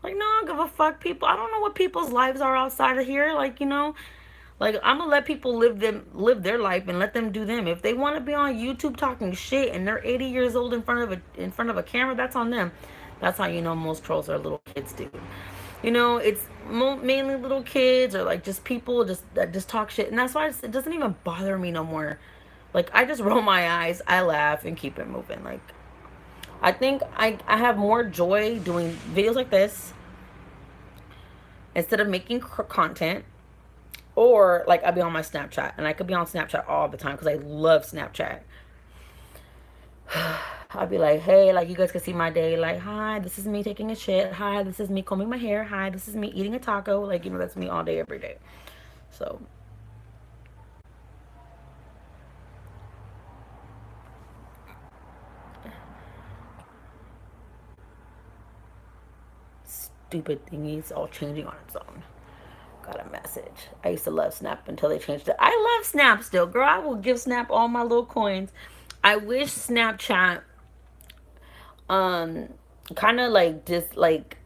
Like, no, I don't give a fuck, people. I don't know what people's lives are outside of here. Like, like, I'm gonna let people live their life and let them do them. If they want to be on YouTube talking shit and they're 80 years old in front of a camera, that's on them. That's how you know most trolls are little kids, dude. It's mainly little kids or like just people that just talk shit, and that's why it doesn't even bother me no more. Like, I just roll my eyes, I laugh, and keep it moving. Like, I think I have more joy doing videos like this instead of making content. Or like I'll be on my Snapchat, and I could be on Snapchat all the time because I love Snapchat. I'll be like, hey, like, you guys can see my day. Like, hi, this is me taking a shit. Hi, this is me combing my hair. Hi, this is me eating a taco. Like, that's me all day, every day. So, stupid thingies all changing on its own. Got a message. I used to love Snap until they changed it. I love Snap still, girl. I will give Snap all my little coins. I wish Snapchat, kind of like just like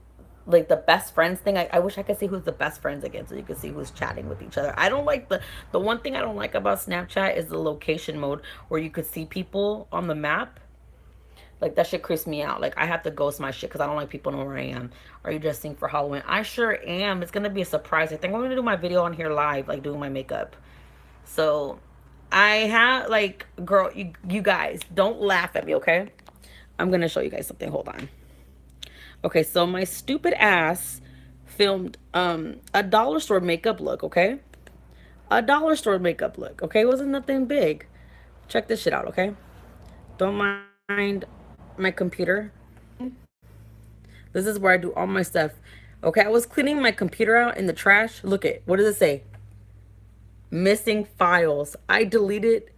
the best friends thing. I wish I could see who's the best friends again, so you could see who's chatting with each other. I don't like the one thing I don't like about Snapchat is the location mode where you could see people on the map. Like, that shit creeps me out. Like, I have to ghost my shit because I don't like people know where I am. Are you dressing for Halloween? I sure am. It's gonna be a surprise. I think I'm gonna do my video on here live, like doing my makeup. So I have, like, girl, you guys don't laugh at me, okay? I'm gonna show you guys something. Hold on. Okay, so my stupid ass filmed a dollar store makeup look, okay? A dollar store makeup look, okay? It wasn't nothing big. Check this shit out, okay? Don't mind my computer. This is where I do all my stuff. Okay, I was cleaning my computer out in the trash. Look at, what does it say? Missing files. I deleted.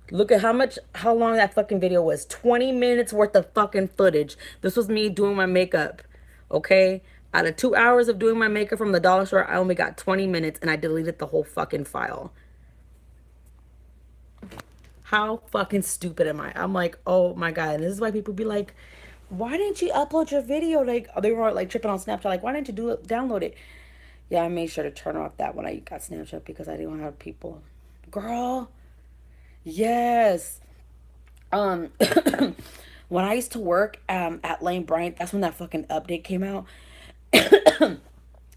Look at how long that fucking video was. 20 minutes worth of fucking footage. This was me doing my makeup. Okay? Out of 2 hours of doing my makeup from the dollar store, I only got 20 minutes and I deleted the whole fucking file. How fucking stupid am I? I'm like, oh my God. And this is why people be like, why didn't you upload your video? Like, they were like tripping on Snapchat. Like, why didn't you download it? Yeah, I made sure to turn off that when I got Snapchat because I didn't have people. Girl, yes. Um, when I used to work at Lane Bryant, that's when that fucking update came out. And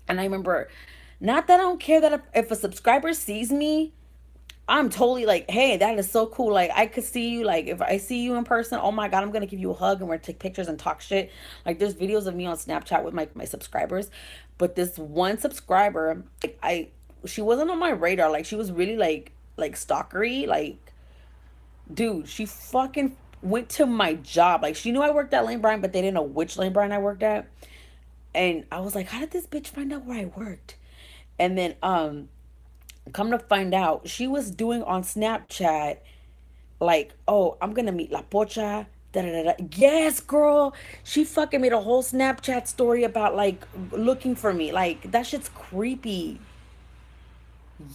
I remember, not that I don't care that if a subscriber sees me, I'm totally like, hey, that is so cool. Like, I could see you. Like, if I see you in person, oh my God, I'm going to give you a hug and we're going to take pictures and talk shit. Like, there's videos of me on Snapchat with my subscribers. But this one subscriber, like, she wasn't on my radar. Like, she was really like stalkery. Like, dude, she fucking went to my job. Like, she knew I worked at Lane Bryant, but they didn't know which Lane Bryant I worked at. And I was like, how did this bitch find out where I worked? And then, come to find out, she was doing on Snapchat like, oh, I'm gonna meet La Pocha. Da, da, da, da. Yes, girl. She fucking made a whole Snapchat story about like looking for me. Like that shit's creepy.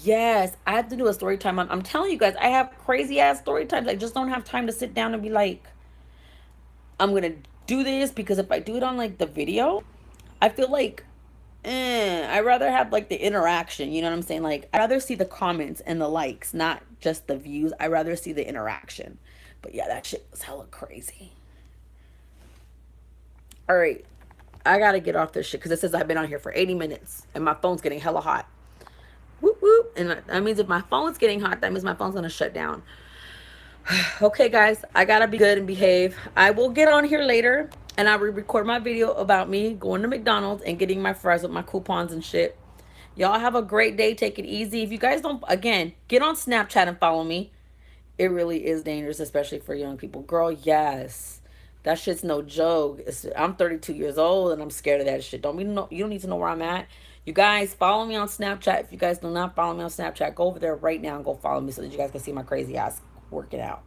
Yes, I have to do a story time. I'm telling you guys, I have crazy ass story times. I just don't have time to sit down and be like, I'm gonna do this because if I do it on like the video, I feel like I'd rather have like the interaction. You know what I'm saying? Like I'd rather see the comments and the likes, not just the views. I'd rather see the interaction. But yeah, that shit was hella crazy. All right, I gotta get off this shit because it says I've been on here for 80 minutes and my phone's getting hella hot. Whoop whoop. And that means if my phone's getting hot, that means my phone's gonna shut down. Okay, guys, I gotta be good and behave. I will get on here later and I will record my video about me going to McDonald's and getting my fries with my coupons and shit. Y'all have a great day. Take it easy. If you guys don't, again, get on Snapchat and follow me. It really is dangerous, especially for young people. Girl, yes. That shit's no joke. I'm 32 years old and I'm scared of that shit. You don't need to know where I'm at. You guys follow me on Snapchat. If you guys do not follow me on Snapchat, go over there right now and go follow me so that you guys can see my crazy ass working out.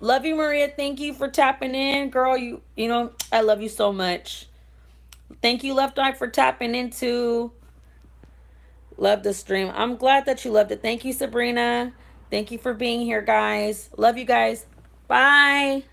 Love you, Maria. Thank you for tapping in, girl. You know I love you so much. Thank you, Left Eye, for tapping into. Love the stream. I'm glad that you loved it. Thank you, Sabrina. Thank you for being here, guys. Love you guys. Bye.